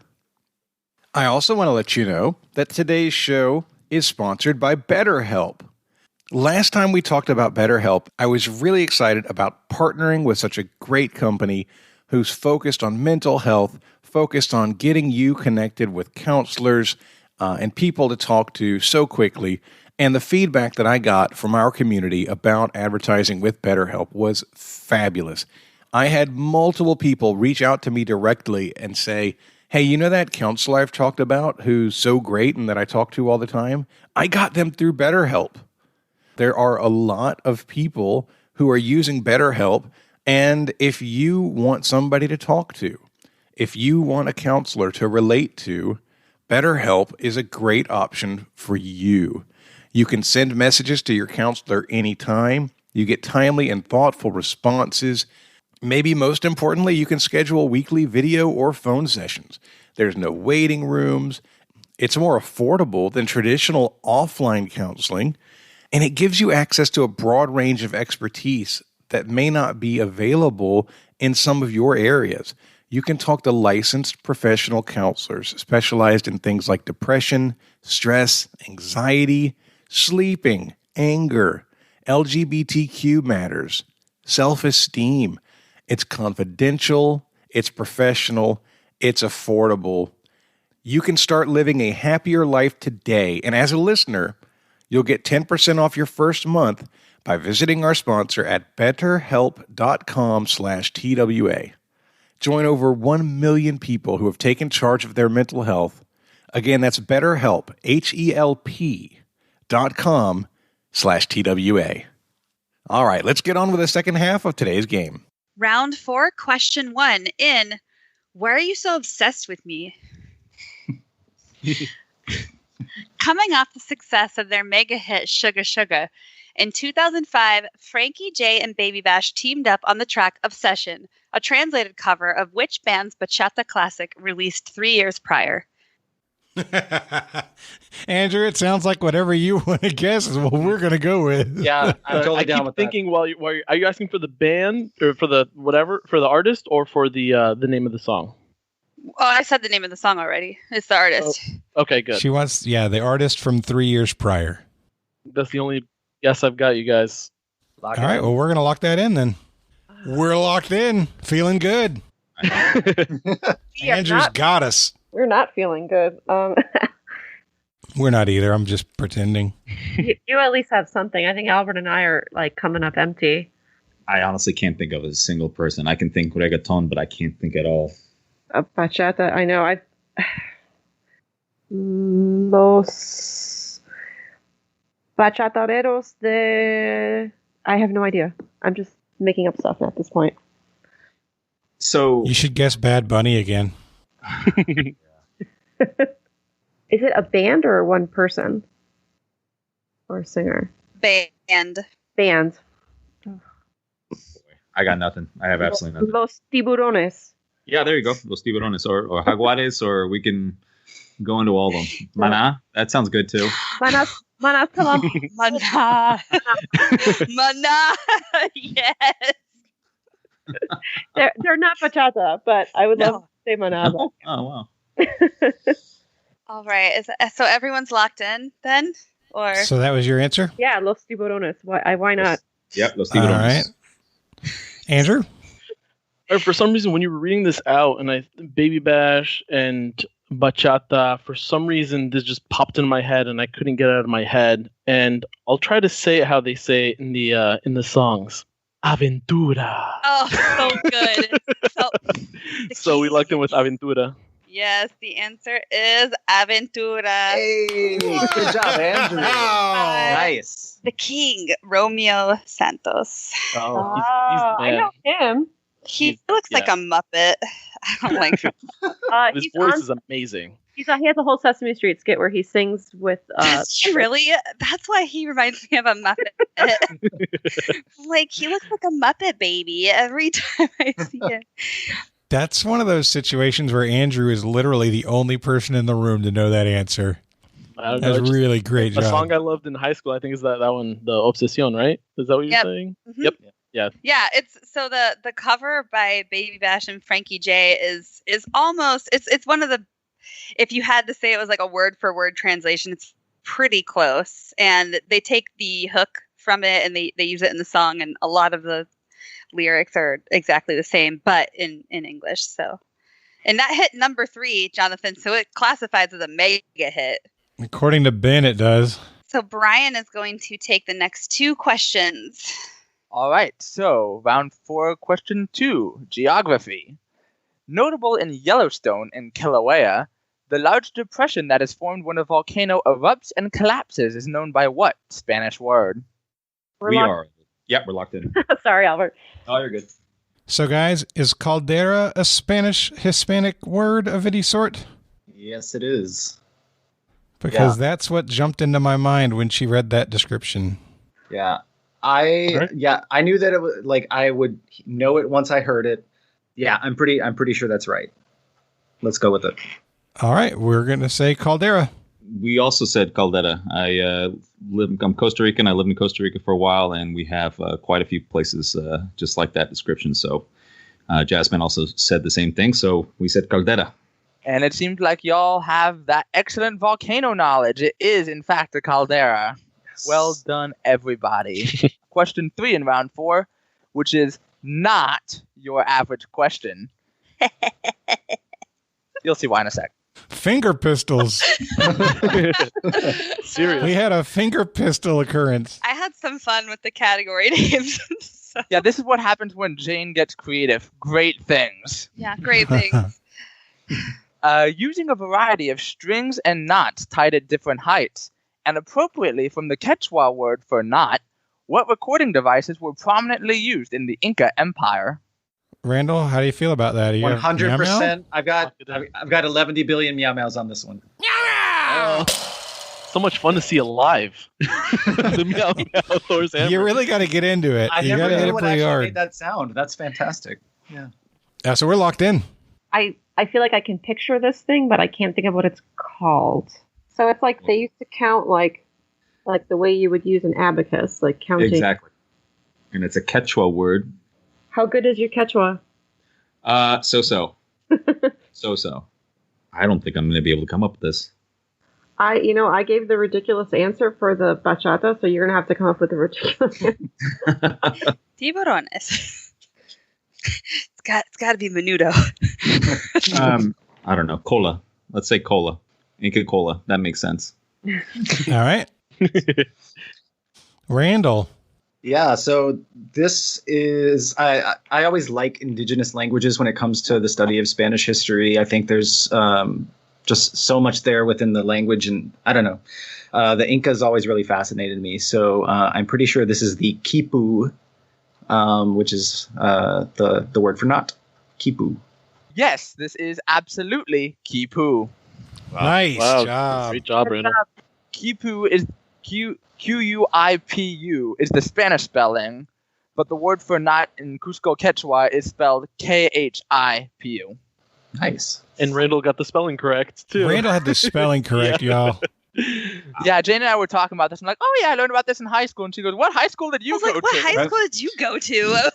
I also want to let you know that today's show is sponsored by BetterHelp. Last time we talked about BetterHelp, I was really excited about partnering with such a great company who's focused on mental health, focused on getting you connected with counselors, and people to talk to so quickly. And the feedback that I got from our community about advertising with BetterHelp was fabulous. I had multiple people reach out to me directly and say, hey, you know that counselor I've talked about who's so great and that I talk to all the time? I got them through BetterHelp. There are a lot of people who are using BetterHelp, and if you want somebody to talk to, if you want a counselor to relate to, BetterHelp is a great option for you. You can send messages to your counselor anytime. You get timely and thoughtful responses. Maybe most importantly, you can schedule weekly video or phone sessions. There's no waiting rooms. It's more affordable than traditional offline counseling, and it gives you access to a broad range of expertise that may not be available in some of your areas. You can talk to licensed professional counselors specialized in things like depression, stress, anxiety, sleeping, anger, LGBTQ matters, self-esteem. It's confidential, it's professional, it's affordable. You can start living a happier life today. And as a listener, you'll get 10% off your first month by visiting our sponsor at betterhelp.com/TWA. Join over 1 million people who have taken charge of their mental health. Again, that's BetterHelp, HELP.com/TWA. All right, let's get on with the second half of today's game. Round 4, question 1 in Why Are You So Obsessed With Me? Coming off the success of their mega hit Sugar Sugar, in 2005, Frankie J and Baby Bash teamed up on the track Obsession, a translated cover of which band's bachata classic released 3 years prior? Andrew, it sounds like whatever you want to guess is what we're going to go with. Yeah, I'm totally down with thinking that. Are you asking for the band or for the artist or for the name of the song? Oh, I said the name of the song already. It's the artist. Oh, okay, good. She wants, the artist from 3 years prior. That's the only guess I've got, you guys. All right, well, we're going to lock that in then. We're locked in. Feeling good. Andrew's got us. We're not feeling good. We're not either. I'm just pretending. You at least have something. I think Albert and I are coming up empty. I honestly can't think of a single person. I can think reggaeton, but I can't think at all. Bachata, I know. Los bachatareros de... I have no idea. I'm just making up stuff at this point. So you should guess Bad Bunny again. Is it a band or one person? Or a singer? Band. I got nothing. I have absolutely nothing. Los Tiburones. Yeah, there you go. Los Tiburones or Jaguares, or we can go into all of them. Maná, that sounds good too. Maná. Maná. Maná. Yes. They're not bachata, but I would love to say maná. Oh, wow. All right. So everyone's locked in then? Or So that was your answer? Yeah, Los Tiburones. Why not? Yep, Los Tiburones. All right. Andrew? For some reason, when you were reading this out, and Baby Bash and bachata, for some reason, this just popped in my head, and I couldn't get it out of my head. And I'll try to say it how they say it in the songs. Aventura. Oh, so good. So we locked in with Aventura. Yes, the answer is Aventura. Hey, good job, Andrew. Nice. The King, Romeo Santos. Oh, he's I know him. He looks like a Muppet. I don't like him. His voice is amazing. He has a whole Sesame Street skit where he sings with... Really? That's why he reminds me of a Muppet. He looks like a Muppet baby every time I see him. That's one of those situations where Andrew is literally the only person in the room to know that answer. I don't know. That's really great job. A song I loved in high school, I think, is that one, the Obsession, right? Is that what you're saying? Mm-hmm. Yep. Yeah. Yeah, it's so the cover by Baby Bash and Frankie J is almost it's one of the, if you had to say it was like a word for word translation, it's pretty close. And they take the hook from it and they use it in the song, and a lot of the lyrics are exactly the same, but in English. So And that hit number 3, Jonathan, so it classifies as a mega hit. According to Ben, it does. So Brian is going to take the next 2 questions. All right, so round 4, question 2, geography. Notable in Yellowstone and Kilauea, the large depression that is formed when a volcano erupts and collapses is known by what Spanish word? We are. Yep, we're locked in. Sorry, Albert. Oh, you're good. So, guys, is caldera a Spanish Hispanic word of any sort? Yes, it is. Because that's what jumped into my mind when she read that description. Yeah. I knew that it was like I would know it once I heard it. Yeah, I'm pretty sure that's right. Let's go with it. All right, we're going to say caldera. We also said caldera. I'm Costa Rican. I lived in Costa Rica for a while, and we have quite a few places just like that description. So Jasmine also said the same thing. So we said caldera. And it seems like y'all have that excellent volcano knowledge. It is, in fact, a caldera. Yes. Well done, everybody. Question 3 in round 4, which is not your average question. You'll see why in a sec. Finger pistols. Serious. We had a finger pistol occurrence. I had some fun with the category names. So. Yeah, this is what happens when Jane gets creative. Great things. Yeah, great things. Using a variety of strings and knots tied at different heights, and appropriately from the Quechua word for knot, what recording devices were prominently used in the Inca Empire? Randall, how do you feel about that? 100%. I've got 11 billion meow meows on this one. Meow! So much fun to see alive. The meow meow Thor's hammer. You really got to get into it. I you never got to hit knew it what pretty actually hard. made that sound. That's fantastic. Yeah. So we're locked in. I feel like I can picture this thing, but I can't think of what it's called. So it's like they used to count like the way you would use an abacus, like counting. Exactly. And it's a Quechua word. How good is your Quechua? So-so. So-so. I don't think I'm going to be able to come up with this. I gave the ridiculous answer for the bachata, so you're going to have to come up with a ridiculous answer. Tiburones. It's got to be menudo. I don't know. Cola. Let's say cola. Inca Cola. That makes sense. All right. Randall. Yeah, so this is I always like indigenous languages when it comes to the study of Spanish history. I think there's just so much there within the language, and I don't know. The Incas always really fascinated me, so I'm pretty sure this is the quipu, which is the word for knot. Quipu. Yes, this is absolutely quipu. Wow. Nice job. Great job, Randall. Quipu is Q-U-I-P-U is the Spanish spelling, but the word for knot in Cusco Quechua is spelled K-H-I-P-U. Nice. And Randall got the spelling correct, too. Randall had the spelling correct, y'all. Yeah, Jane and I were talking about this. I'm like, oh, yeah, I learned about this in high school. And she goes, what high school did you go to? What high school did you go to?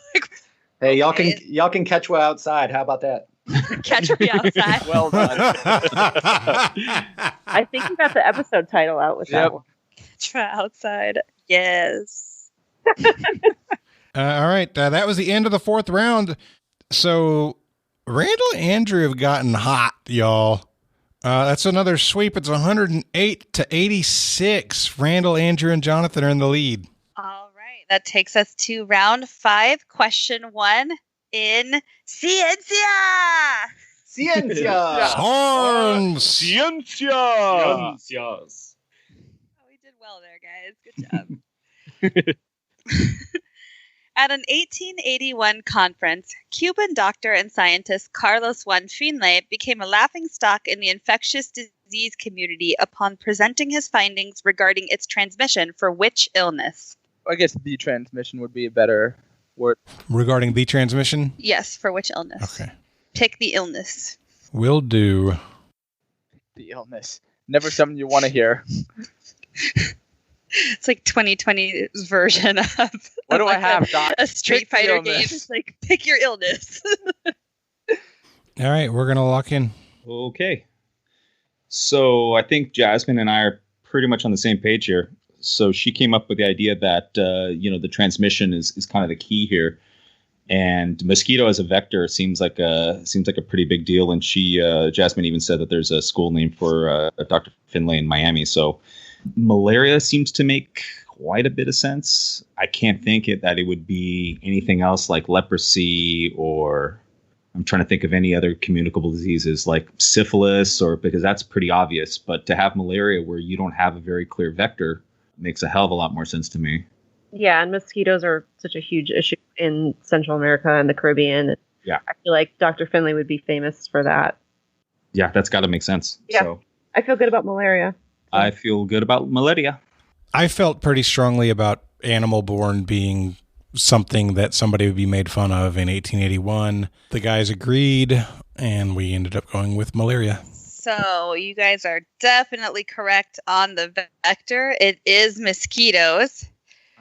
Hey, y'all can Quechua outside. How about that? Catch me outside. Well done. I think you got the episode title out with that one. Outside. Yes. All right. That was the end of the 4th round. So Randall and Andrew have gotten hot, y'all. That's another sweep. It's 108 to 86. Randall, Andrew, and Jonathan are in the lead. All right. That takes us to round 5. Question 1 in Ciencia. Ciencia. Ciencias. Well there, guys. Good job. At an 1881 conference, Cuban doctor and scientist Carlos Juan Finlay became a laughingstock in the infectious disease community upon presenting his findings regarding its transmission for which illness? I guess the transmission would be a better word. Regarding the transmission? Yes, for which illness? Okay. Pick the illness. Will do. The illness. Never something you want to hear. It's like 2020's version of what do I have, Doc? A Street Fighter game. It's like, pick your illness. All right, we're going to lock in. Okay. So I think Jasmine and I are pretty much on the same page here. So she came up with the idea that, the transmission is kind of the key here. And mosquito as a vector seems like a pretty big deal. And Jasmine even said that there's a school named for Dr. Finlay in Miami. So malaria seems to make quite a bit of sense. I can't think that it would be anything else like leprosy, or I'm trying to think of any other communicable diseases like syphilis, or because that's pretty obvious. But to have malaria where you don't have a very clear vector makes a hell of a lot more sense to me. Yeah, and mosquitoes are such a huge issue in Central America and the Caribbean. Yeah. I feel like Dr. Finlay would be famous for that. Yeah, that's got to make sense. Yeah. So I feel good about malaria. I feel good about malaria. I felt pretty strongly about animal-borne being something that somebody would be made fun of in 1881. The guys agreed, and we ended up going with malaria. So you guys are definitely correct on the vector. It is mosquitoes.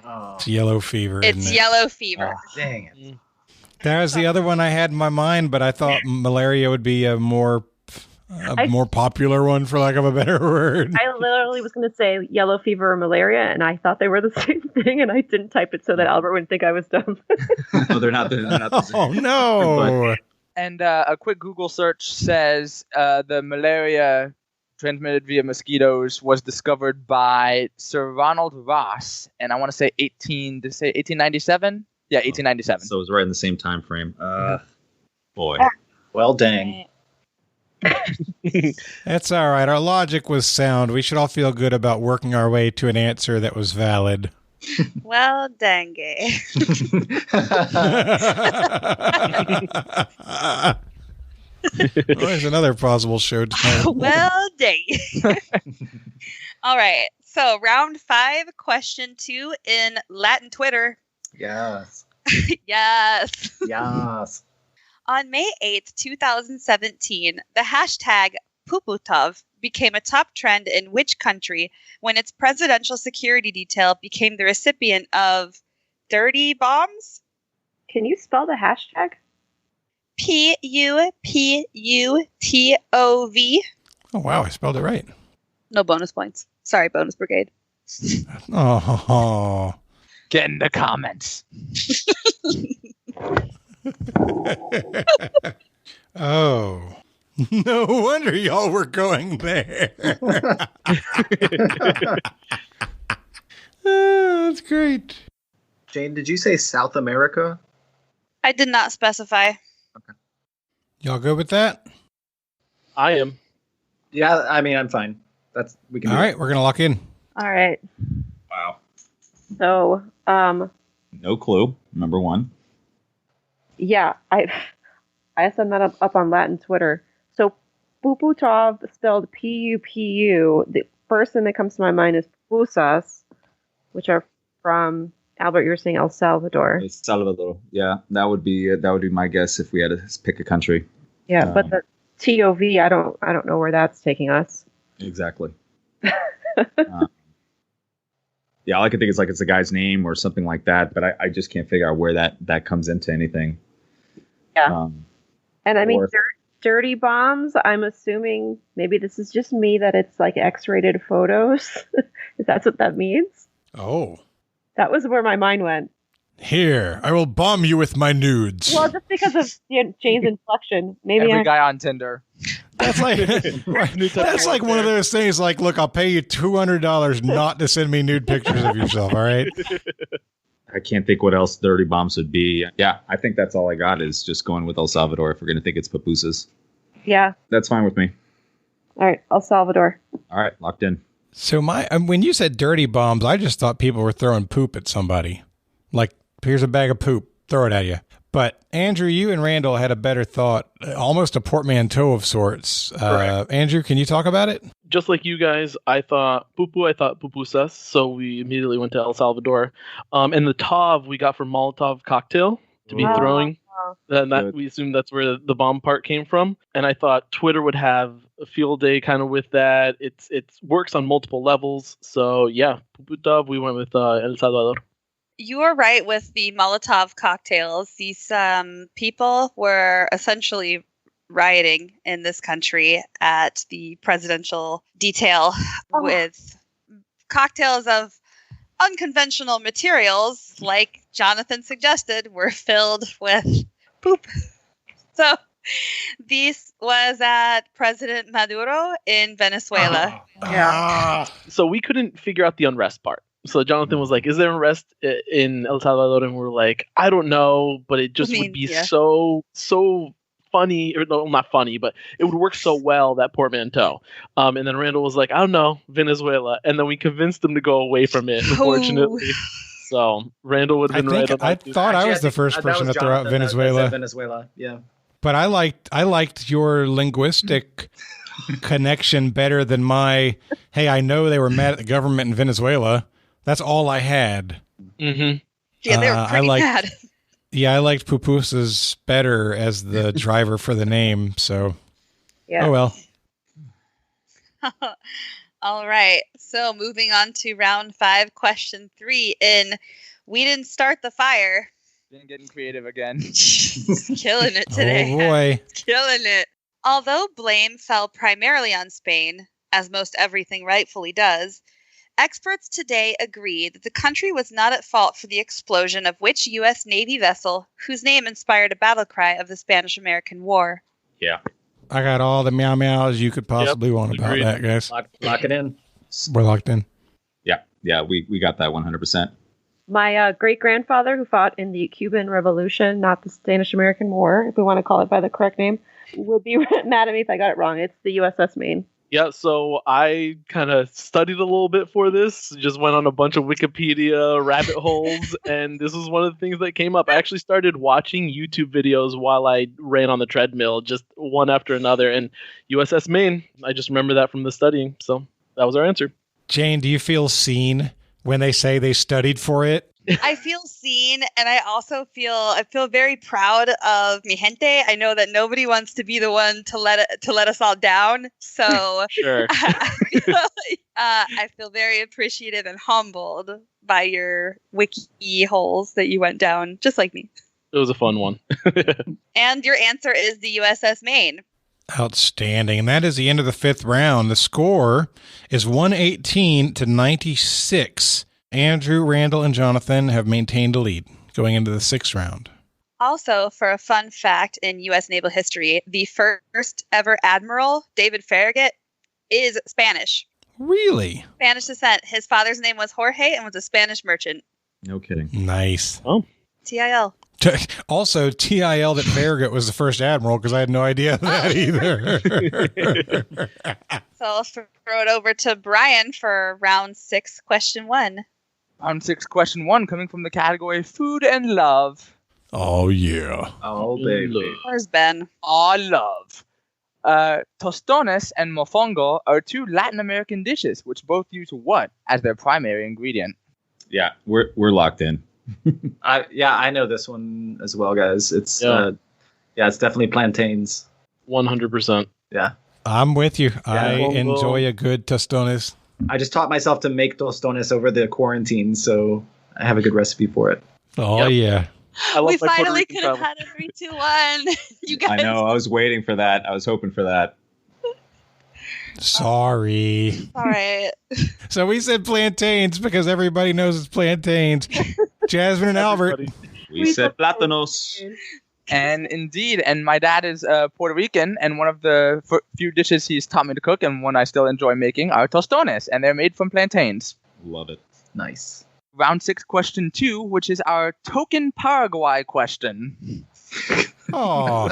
Oh. It's yellow fever. It's isn't it? yellow fever. Oh, dang it. That was the other one I had in my mind, but I thought malaria would be a more popular one, for lack of a better word. I literally was going to say yellow fever or malaria, and I thought they were the same thing, and I didn't type it so that Albert wouldn't think I was dumb. No, they're not. They're not the same. Oh, no. And a quick Google search says the malaria transmitted via mosquitoes was discovered by Sir Ronald Ross, and I want to say 1897. Yeah, 1897. So it was right in the same time frame. Boy. Well, dang. That's all right. Our logic was sound. We should all feel good about working our way to an answer that was valid. Well, dang. There's another plausible show title. Well, dang. All right. So round 5, question 2 in Latin Twitter. Yes. Yes. Yes. On May 8th, 2017, the hashtag Puputov became a top trend in which country when its presidential security detail became the recipient of dirty bombs? Can you spell the hashtag? Puputov. Oh, wow. I spelled it right. No bonus points. Sorry, bonus brigade. Oh. Get in the comments. Oh. No wonder y'all were going there. Oh, that's great. Jane, did you say South America? I did not specify. Y'all good with that? I am. Yeah, I mean, I'm fine. We can. All right, we're gonna lock in. All right. Wow. So, No clue. Number 1. yeah, I sent that up on Latin Twitter. So, Puputov spelled P-U-P-U. The first thing that comes to my mind is pupusas, which are from, Albert, you were saying El Salvador. El Salvador. Yeah, that would be my guess if we had to pick a country. Yeah, but the T-O-V, I don't know where that's taking us. Exactly. Yeah, all I can think is like it's a guy's name or something like that, but I just can't figure out where that comes into anything. Yeah. And I mean, dirty bombs, I'm assuming maybe this is just me that it's like X-rated photos. Is that what that means? Oh. That was where my mind went. Here, I will bomb you with my nudes. Well, just because of Jane's inflection. Maybe Every guy on Tinder. That's like one of those things like, look, I'll pay you $200 not to send me nude pictures of yourself, all right? I can't think what else dirty bombs would be. Yeah, I think that's all I got is just going with El Salvador if we're going to think it's pupusas. Yeah. That's fine with me. All right, El Salvador. All right, locked in. So when you said dirty bombs, I just thought people were throwing poop at somebody. Like, here's a bag of poop, throw it at you. But Andrew, you and Randall had a better thought, almost a portmanteau of sorts. Andrew, can you talk about it? Just like you guys, I thought pupusas, so we immediately went to El Salvador. And the Tav we got from Molotov cocktail to be throwing. That we assumed that's where the bomb part came from. And I thought Twitter would have a field day kind of with that. It works on multiple levels. So yeah, Puputov, we went with El Salvador. You are right with the Molotov cocktails. These people were essentially rioting in this country at the presidential detail with cocktails of unconventional materials like Jonathan suggested, were filled with poop. So this was at President Maduro in Venezuela. So we couldn't figure out the unrest part. So Jonathan was like, is there unrest in El Salvador? And we're like, I don't know, but it just would be so funny, or no, not funny, but it would work so well, that portmanteau. And then Randall was like, I don't know, Venezuela. And then we convinced him to go away from it, unfortunately. So Randall would have been right on that. I thought I was the first person to throw out Venezuela. Venezuela, yeah. But I liked your linguistic connection better than my, hey, I know they were mad at the government in Venezuela. That's all I had. Mm-hmm. Yeah, they were pretty bad. Yeah, I liked Pupusas better as the driver for the name, so yeah. Oh well. All right, so moving on to round 5, question 3 in We Didn't Start the Fire. Been getting creative again. Killing it today. Oh boy. Killing it. Although blame fell primarily on Spain, as most everything rightfully does, experts today agree that the country was not at fault for the explosion of which U.S. Navy vessel whose name inspired a battle cry of the Spanish-American War. Yeah. I got all the meow meows you could possibly want about that, guys. Lock it in. We're locked in. Yeah, we got that 100%. My great-grandfather, who fought in the Cuban Revolution, not the Spanish-American War, if we want to call it by the correct name, would be mad at me if I got it wrong. It's the USS Maine. Yeah, so I kind of studied a little bit for this, just went on a bunch of Wikipedia rabbit holes, and this was one of the things that came up. I actually started watching YouTube videos while I ran on the treadmill, just one after another, and USS Maine, I just remember that from the studying, so that was our answer. Jane, do you feel seen when they say they studied for it? I feel seen, and I also feel very proud of mi gente. I know that nobody wants to be the one to let us all down. So sure. I feel very appreciative and humbled by your wiki holes that you went down, just like me. It was a fun one. And your answer is the USS Maine. Outstanding. And that is the end of the 5th round. The score is 118-96. Andrew, Randall, and Jonathan have maintained a lead going into the 6th round. Also, for a fun fact in U.S. naval history, the first ever admiral, David Farragut, is Spanish. Really? Spanish descent. His father's name was Jorge and was a Spanish merchant. No kidding. Nice. Oh. TIL. Also, TIL that Farragut was the first admiral, because I had no idea that either. So I'll throw it over to Brian for round 6, question 1. Round 6, question 1, coming from the category Food and Love. Oh, yeah. Oh, baby. Where's Ben? Oh, love. Tostones and mofongo are 2 Latin American dishes, which both use what as their primary ingredient? Yeah, we're locked in. I know this one as well, guys. It's it's definitely plantains. 100%. Yeah. I'm with you. I enjoy a good tostones. I just taught myself to make tostones over the quarantine, so I have a good recipe for it. Oh, yeah. We finally could have had a 3, 2, 1. You guys. I know. I was waiting for that. I was hoping for that. Sorry. All right. So we said plantains because everybody knows it's plantains. Jasmine and Albert. We said plátanos. And indeed, and my dad is Puerto Rican, and one of the few dishes he's taught me to cook, and one I still enjoy making, are tostones, and they're made from plantains. Love it. Nice. Round 6, question 2, which is our token Paraguay question. Oh.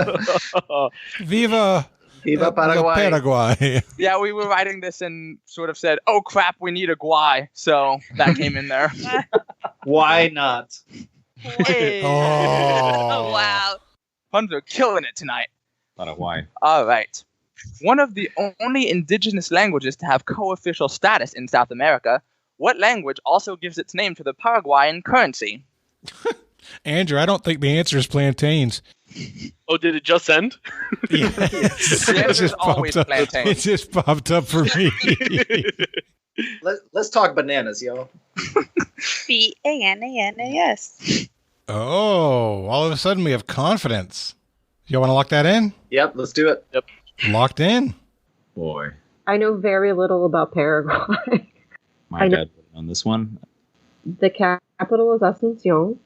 Viva Paraguay. Paraguay. Yeah, we were writing this and sort of said, oh crap, we need a guay. So that came in there. Why not? Hey. Oh, wow. Puns are killing it tonight. A lot of why. All right. One of the only indigenous languages to have co-official status in South America, what language also gives its name to the Paraguayan currency? Andrew, I don't think the answer is plantains. Oh, did it just end? Yeah. It just always plantain. It just popped up for me. Let's talk bananas, yo. BANANAS. Oh, all of a sudden we have confidence. You want to lock that in? Yep, let's do it. Yep. Locked in. Boy. I know very little about Paraguay. My dad put it on this one. The capital is Asunción.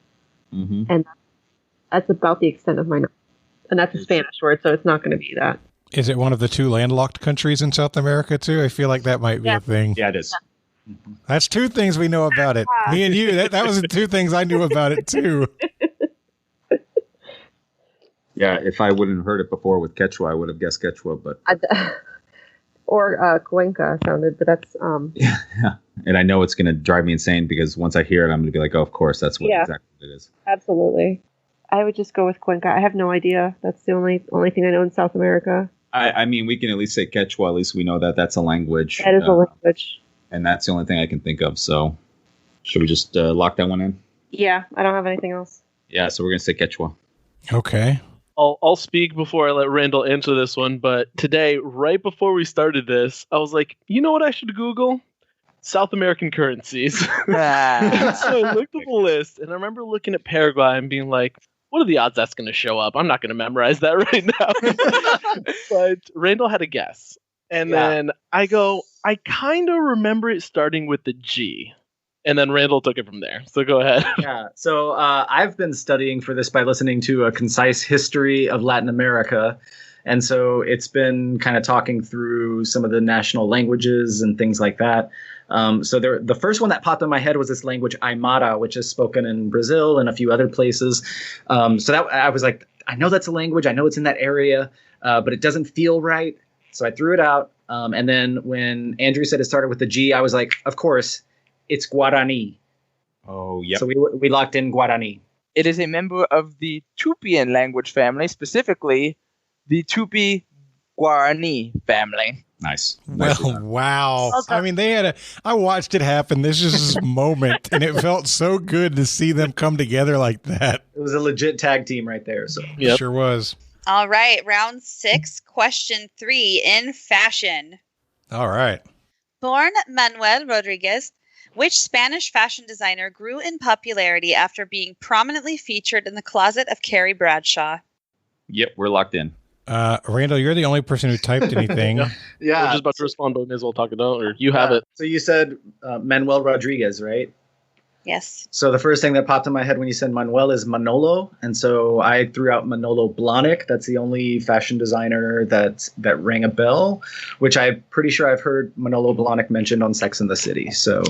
Mm-hmm. And that's about the extent of my knowledge. And that's a Spanish word, so it's not going to be that. Is it one of the 2 landlocked countries in South America, too? I feel like that might be a thing. Yeah, it is. That's 2 things we know about it. Me and you, that was the 2 things I knew about it, too. Yeah, if I wouldn't have heard it before with Quechua, I would have guessed Quechua, but... Or Cuenca sounded, but that's... Yeah, and I know it's going to drive me insane because once I hear it, I'm going to be like, oh, of course, that's what exactly it is. Absolutely. I would just go with Cuenca. I have no idea. That's the only thing I know in South America. I mean, we can at least say Quechua. At least we know that that's a language. That is a language. And that's the only thing I can think of. So should we just lock that one in? Yeah, I don't have anything else. Yeah, so we're going to say Quechua. Okay. I'll speak before I let Randall answer this one, but today, right before we started this, I was like, you know what I should Google? South American currencies. So I looked at the list, and I remember looking at Paraguay and being like, what are the odds that's going to show up? I'm not going to memorize that right now. But Randall had a guess. And then I go, I kind of remember it starting with the G. And then Randall took it from there. So go ahead. Yeah. So I've been studying for this by listening to a concise history of Latin America. And so it's been kind of talking through some of the national languages and things like that. So the first one that popped in my head was this language Aymara, which is spoken in Brazil and a few other places. So that I was like, I know that's a language. I know it's in that area, but it doesn't feel right. So I threw it out. And then when Andrew said it started with the G, I was like, of course. It's Guarani. Oh, yeah. So we locked in Guarani. It is a member of the Tupian language family, specifically the Tupi Guarani family. Nice. Well, wow. I mean, I watched it happen. This is this moment, and it felt so good to see them come together like that. It was a legit tag team right there. So It sure was. All right, round 6, question 3 in fashion. All right. Born Manuel Rodriguez, which Spanish fashion designer grew in popularity after being prominently featured in the closet of Carrie Bradshaw? Yep, we're locked in. Randall, you're the only person who typed anything. Yeah. I was just about to respond, but we may as well talk it out, or you have it. So you said Manuel Rodriguez, right? Yes. So the first thing that popped in my head when you said Manuel is Manolo. And so I threw out Manolo Blahnik. That's the only fashion designer that rang a bell, which I'm pretty sure I've heard Manolo Blahnik mentioned on Sex and the City. So...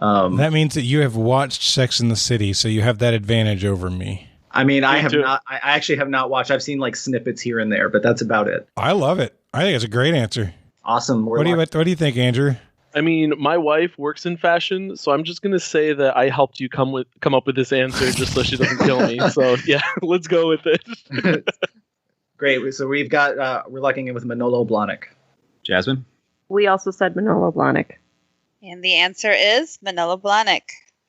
that means that you have watched Sex and the City, so you have that advantage over me. I mean, I have not. I actually have not watched. I've seen like snippets here and there, but that's about it. I love it. I think it's a great answer. Awesome. What do you think, Andrew? I mean, my wife works in fashion, so I'm just gonna say that I helped you come up with this answer just so she doesn't kill me. So yeah, let's go with it. Great. So we've got we're locking in with Manolo Blahnik. Jasmine? We also said Manolo Blahnik. And the answer is Manolo Blahnik.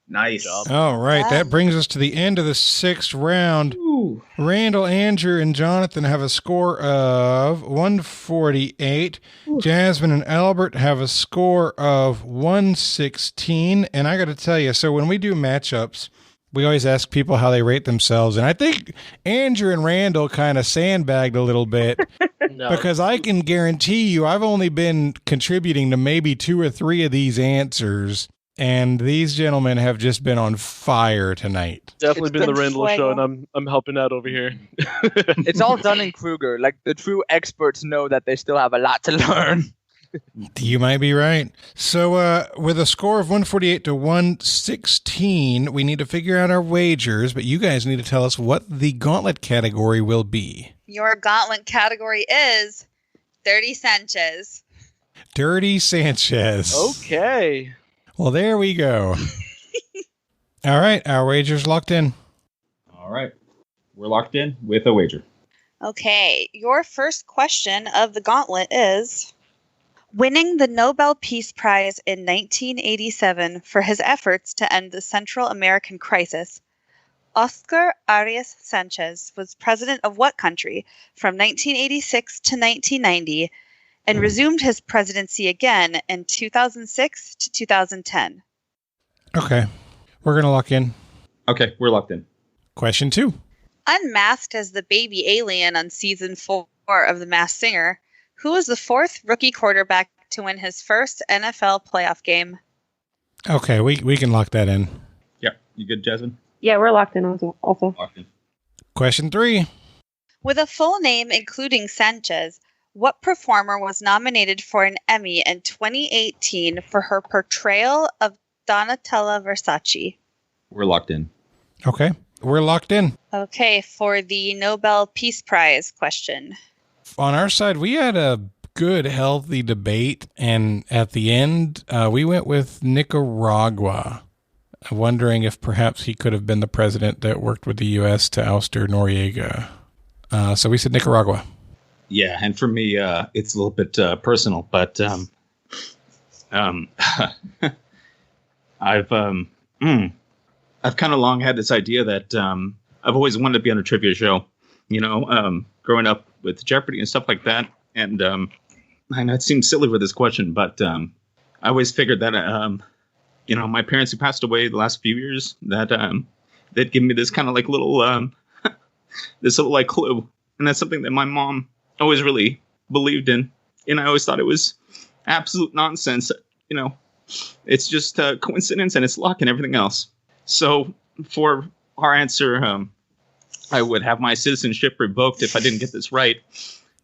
Nice. All right, that brings us to the end of the 6th round. Ooh. Randall, Andrew, and Jonathan have a score of 148. Ooh. Jasmine and Albert have a score of 116. And I got to tell you, so when we do matchups, we always ask people how they rate themselves. And I think Andrew and Randall kind of sandbagged a little bit. No. Because I can guarantee you I've only been contributing to maybe 2 or 3 of these answers. And these gentlemen have just been on fire tonight. Definitely been the Randall show, and I'm helping out over here. It's all Dunning-Kruger. Like, the true experts know that they still have a lot to learn. You might be right. So with a score of 148 to 116, we need to figure out our wagers, but you guys need to tell us what the gauntlet category will be. Your gauntlet category is Dirty Sanchez. Dirty Sanchez. Okay. Well, there we go. All right, our wager's locked in. All right. We're locked in with a wager. Okay, your first question of the gauntlet is... Winning the Nobel Peace Prize in 1987 for his efforts to end the Central American crisis, Oscar Arias Sanchez was president of what country from 1986 to 1990 and resumed his presidency again in 2006 to 2010? Okay, we're going to lock in. Okay, we're locked in. Question 2. Unmasked as the baby alien on season 4 of The Masked Singer, who was the 4th rookie quarterback to win his first NFL playoff game? Okay, we can lock that in. Yep. You good, Jasmine? Yeah, we're locked in also. Question 3. With a full name including Sanchez, what performer was nominated for an Emmy in 2018 for her portrayal of Donatella Versace? We're locked in. Okay, we're locked in. Okay, for the Nobel Peace Prize question. On our side, we had a good, healthy debate, and at the end, we went with Nicaragua, wondering if perhaps he could have been the president that worked with the U.S. to ouster Noriega. So we said Nicaragua. Yeah, and for me, it's a little bit personal, but I've kind of long had this idea that I've always wanted to be on a trivia show, growing up with Jeopardy and stuff like that. And I know it seems silly with this question, but I always figured that, my parents who passed away the last few years, that they'd give me this kind of like little, this little like clue. And that's something that my mom always really believed in. And I always thought it was absolute nonsense. It's just a coincidence and it's luck and everything else. So for our answer, I would have my citizenship revoked if I didn't get this right.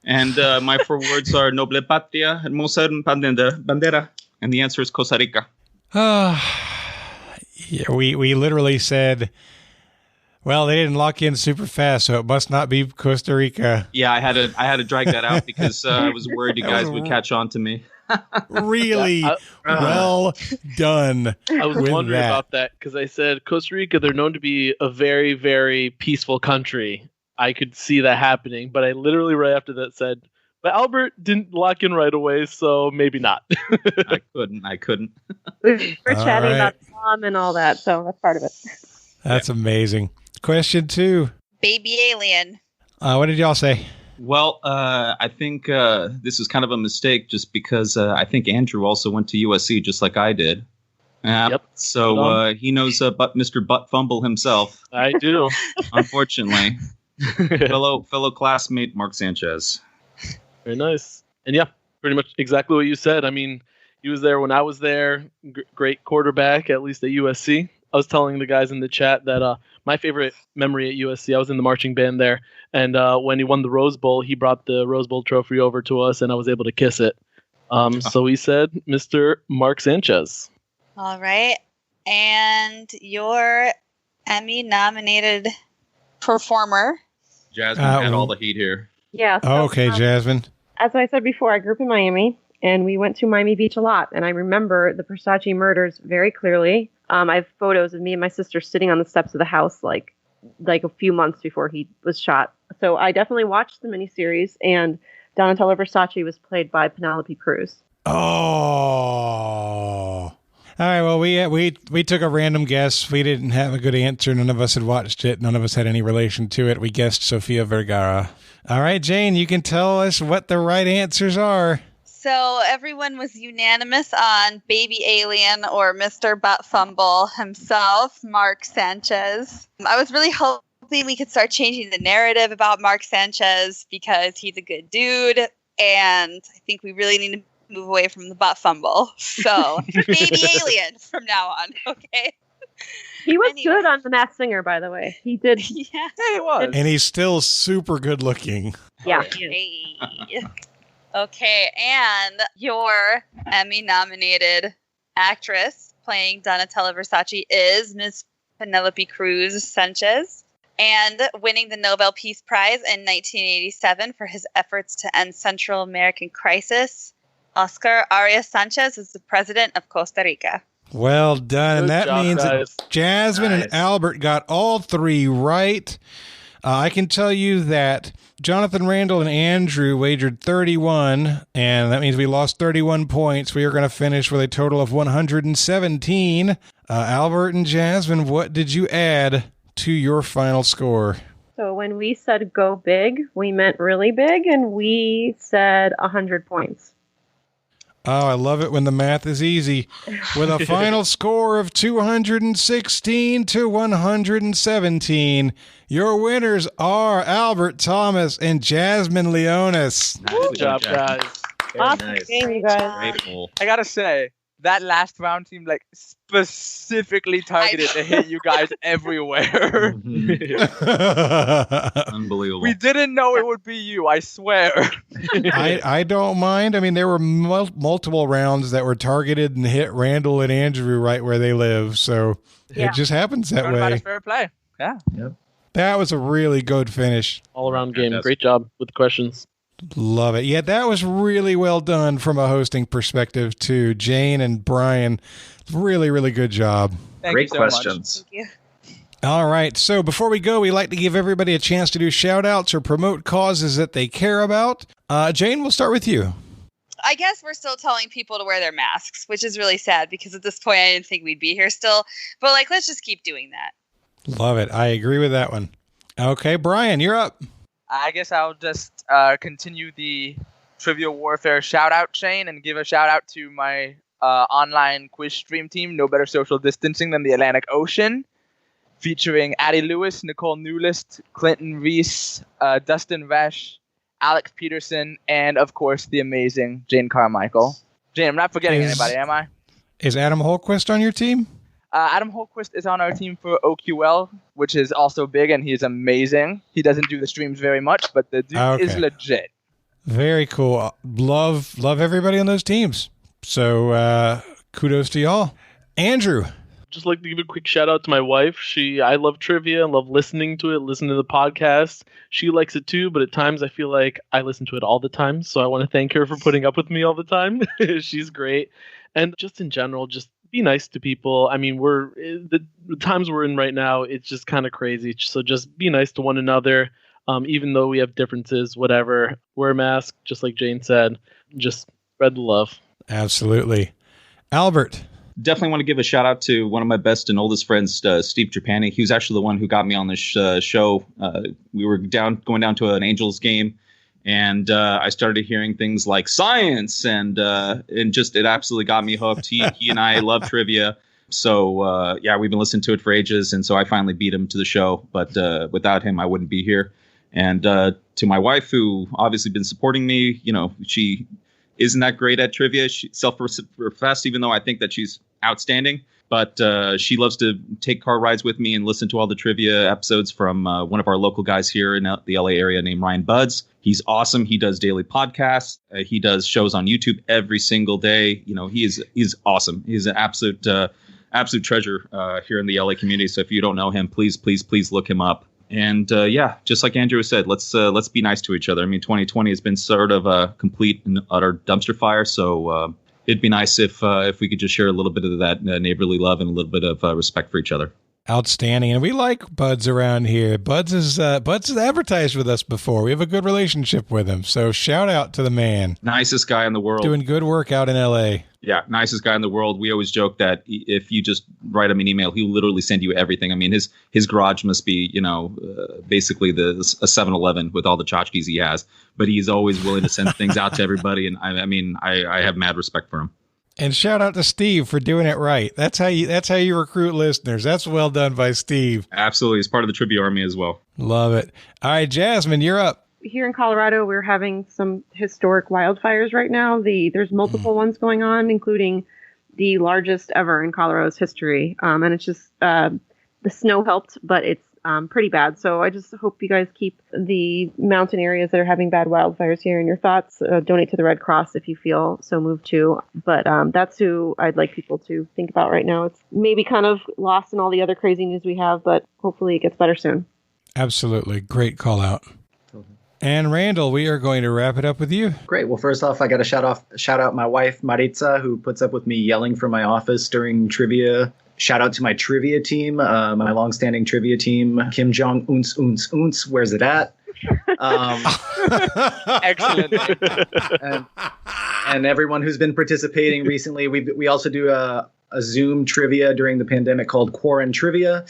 And my 4 words are noble patria, hermosa bandera. And the answer is Costa Rica. Yeah, we literally said, well, they didn't lock in super fast, so it must not be Costa Rica. Yeah, I had to drag that out because I was worried you guys would catch on to me. Really well done. I was wondering about that because I said Costa Rica, they're known to be a very, very peaceful country. I could see that happening, but I literally right after that said, but Albert didn't lock in right away, so maybe not. I couldn't. We were chatting about mom and all that, so that's part of it. That's amazing. Question 2. Baby alien. What did y'all say? Well, I think this is kind of a mistake just because I think Andrew also went to USC just like I did. Yep. So he knows Mr. Butt Fumble himself. I do. Unfortunately. fellow classmate Mark Sanchez. Very nice. And yeah, pretty much exactly what you said. I mean, he was there when I was there. Great quarterback, at least at USC. I was telling the guys in the chat that my favorite memory at USC, I was in the marching band there. And when he won the Rose Bowl, he brought the Rose Bowl trophy over to us, and I was able to kiss it. So he said, Mr. Mark Sanchez. All right. And your Emmy-nominated performer. Jasmine had all the heat here. Yeah. So, okay, Jasmine. As I said before, I grew up in Miami, and we went to Miami Beach a lot. And I remember the Versace murders very clearly. I have photos of me and my sister sitting on the steps of the house like a few months before he was shot. So I definitely watched the miniseries, and Donatella Versace was played by Penelope Cruz. Oh. All right, well, we took a random guess. We didn't have a good answer. None of us had watched it. None of us had any relation to it. We guessed Sofia Vergara. All right, Jane, you can tell us what the right answers are. So everyone was unanimous on Baby Alien or Mr. Butt Fumble himself, Mark Sanchez. I was really hoping we could start changing the narrative about Mark Sanchez because he's a good dude, and I think we really need to move away from the butt fumble. So Baby Alien from now on, okay? He was good on The Masked Singer, by the way. He did. Yeah, he was. And he's still super good looking. Yeah. Okay, and your Emmy-nominated actress playing Donatella Versace is Miss Penelope Cruz Sanchez, and winning the Nobel Peace Prize in 1987 for his efforts to end Central American crisis. Oscar Arias Sanchez is the president of Costa Rica. Well done. Good That job, means guys. that Jasmine and Albert got all 3 right. I can tell you that Jonathan, Randall, and Andrew wagered 31, and that means we lost 31 points. We are going to finish with a total of 117. Albert and Jasmine, what did you add to your final score? So when we said go big, we meant really big, and we said 100 points. Oh, I love it when the math is easy. With a final score of 216 to 117, your winners are Albert Thomas and Jasmine Leonas. Good job, guys. Awesome game, you guys. Grateful. I gotta say, that last round seemed like specifically targeted to hit you guys everywhere. Unbelievable. We didn't know it would be you, I swear. I don't mind. I mean, there were multiple rounds that were targeted and hit Randall and Andrew right where they live. So it just happens that way. Fair play. Yeah. Yep. That was a really good finish. All around game. Great job with the questions. Love it. Yeah, that was really well done from a hosting perspective too. Jane and Brian, really, really good job. Great questions. Thank you. All right. So before we go, we like to give everybody a chance to do shout outs or promote causes that they care about. Jane, we'll start with you. I guess we're still telling people to wear their masks, which is really sad because at this point I didn't think we'd be here still. But like, let's just keep doing that. Love it. I agree with that one. Okay, Brian, you're up. I guess I'll just continue the Trivial Warfare shout-out chain and give a shout-out to my online quiz stream team, No Better Social Distancing Than the Atlantic Ocean, featuring Addie Lewis, Nicole Newlist, Clinton Reese, Dustin Resch, Alex Peterson, and, of course, the amazing Jane Carmichael. Jane, I'm not forgetting anybody, am I? Is Adam Holquist on your team? Adam Holquist is on our team for OQL, which is also big, and he's amazing. He doesn't do the streams very much, but the dude is legit. Very cool. Love everybody on those teams. So kudos to y'all. Andrew. Just like to give a quick shout out to my wife. I love trivia and love listening to it, listening to the podcast. She likes it too, but at times I feel like I listen to it all the time. So I want to thank her for putting up with me all the time. She's great. And just in general, just be nice to people. I mean, the times we're in right now, it's just kind of crazy. So just be nice to one another, even though we have differences, whatever. Wear a mask, just like Jane said. Just spread the love. Absolutely. Albert. Definitely want to give a shout out to one of my best and oldest friends, Steve Trapani. He was actually the one who got me on this show. We were going down to an Angels game. And I started hearing things like science, and just it absolutely got me hooked. He and I love trivia, so we've been listening to it for ages. And so I finally beat him to the show, but without him, I wouldn't be here. And to my wife, who obviously been supporting me, she isn't that great at trivia. She self-professed, even though I think that she's outstanding. But she loves to take car rides with me and listen to all the trivia episodes from one of our local guys here in the LA area named Ryan Buds. He's awesome. He does daily podcasts. He does shows on YouTube every single day. He's awesome. He's an absolute treasure here in the LA community. So if you don't know him, please look him up. And just like Andrew said, let's be nice to each other. I mean, 2020 has been sort of a complete and utter dumpster fire. So it'd be nice if we could just share a little bit of that neighborly love and a little bit of respect for each other. Outstanding. And we like Buds around here. Buds has advertised with us before. We have a good relationship with him. So shout out to the man. Nicest guy in the world. Doing good work out in LA. Yeah, nicest guy in the world. We always joke that if you just write him an email, he'll literally send you everything. I mean, his garage must be, basically a 7-Eleven with all the tchotchkes he has. But he's always willing to send things out to everybody. And I have mad respect for him. And shout out to Steve for doing it right. That's how you recruit listeners. That's well done by Steve. Absolutely. He's part of the trivia army as well. Love it. All right, Jasmine, you're up. Here in Colorado, we're having some historic wildfires right now. There's multiple ones going on, including the largest ever in Colorado's history. And it's just the snow helped, but it's pretty bad. So I just hope you guys keep the mountain areas that are having bad wildfires here in your thoughts. Donate to the Red Cross if you feel so moved to. But that's who I'd like people to think about right now. It's maybe kind of lost in all the other crazy news we have, but hopefully it gets better soon. Absolutely. Great call out. And Randall, we are going to wrap it up with you. Great. Well, first off, I got to shout out my wife, Maritza, who puts up with me yelling from my office during trivia. Shout out to my trivia team, my longstanding trivia team, Kim Jong Uns, where's it at? Excellent. And everyone who's been participating recently. We also do a Zoom trivia during the pandemic called Quarren Trivia,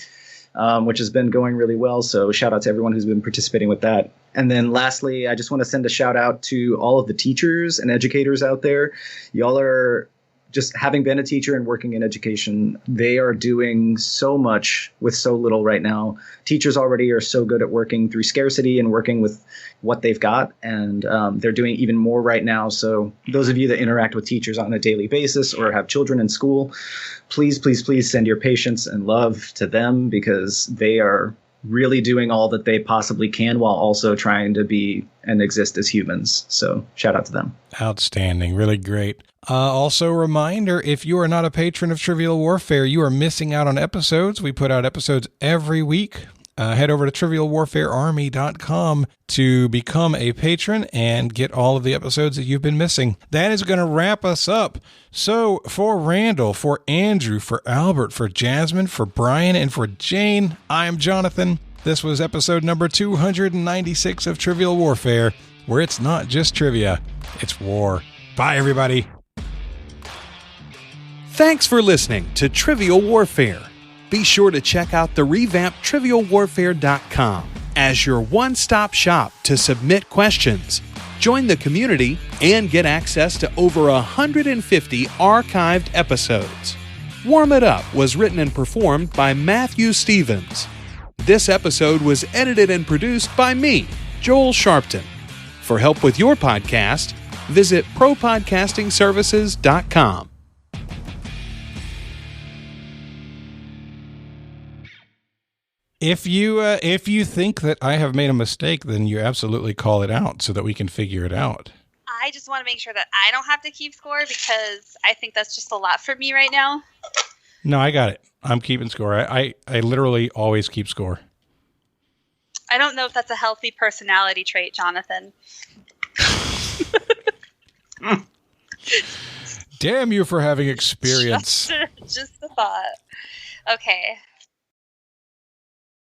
which has been going really well. So shout out to everyone who's been participating with that. And then lastly, I just want to send a shout out to all of the teachers and educators out there. Y'all are just having been a teacher and working in education, they are doing so much with so little right now. Teachers already are so good at working through scarcity and working with what they've got, and they're doing even more right now. So those of you that interact with teachers on a daily basis or have children in school, please, please, please send your patience and love to them, because they are really doing all that they possibly can while also trying to be and exist as humans. So shout out to them. Outstanding. Really great. Also, reminder, if you are not a patron of Trivial Warfare, you are missing out on episodes. We put out episodes every week. Head over to trivialwarfarearmy.com to become a patron and get all of the episodes that you've been missing. That is going to wrap us up. So for Randall, for Andrew, for Albert, for Jasmine, for Brian, and for Jane, I am Jonathan. This was episode number 296 of Trivial Warfare, where it's not just trivia, it's war. Bye, everybody. Thanks for listening to Trivial Warfare. Be sure to check out the revamped TrivialWarfare.com as your one-stop shop to submit questions, join the community, and get access to over 150 archived episodes. Warm It Up was written and performed by Matthew Stevens. This episode was edited and produced by me, Joel Sharpton. For help with your podcast, visit ProPodcastingServices.com. If you think that I have made a mistake, then you absolutely call it out so that we can figure it out. I just want to make sure that I don't have to keep score, because I think that's just a lot for me right now. No, I got it. I'm keeping score. I literally always keep score. I don't know if that's a healthy personality trait, Jonathan. Damn you for having experience. Just a thought. Okay.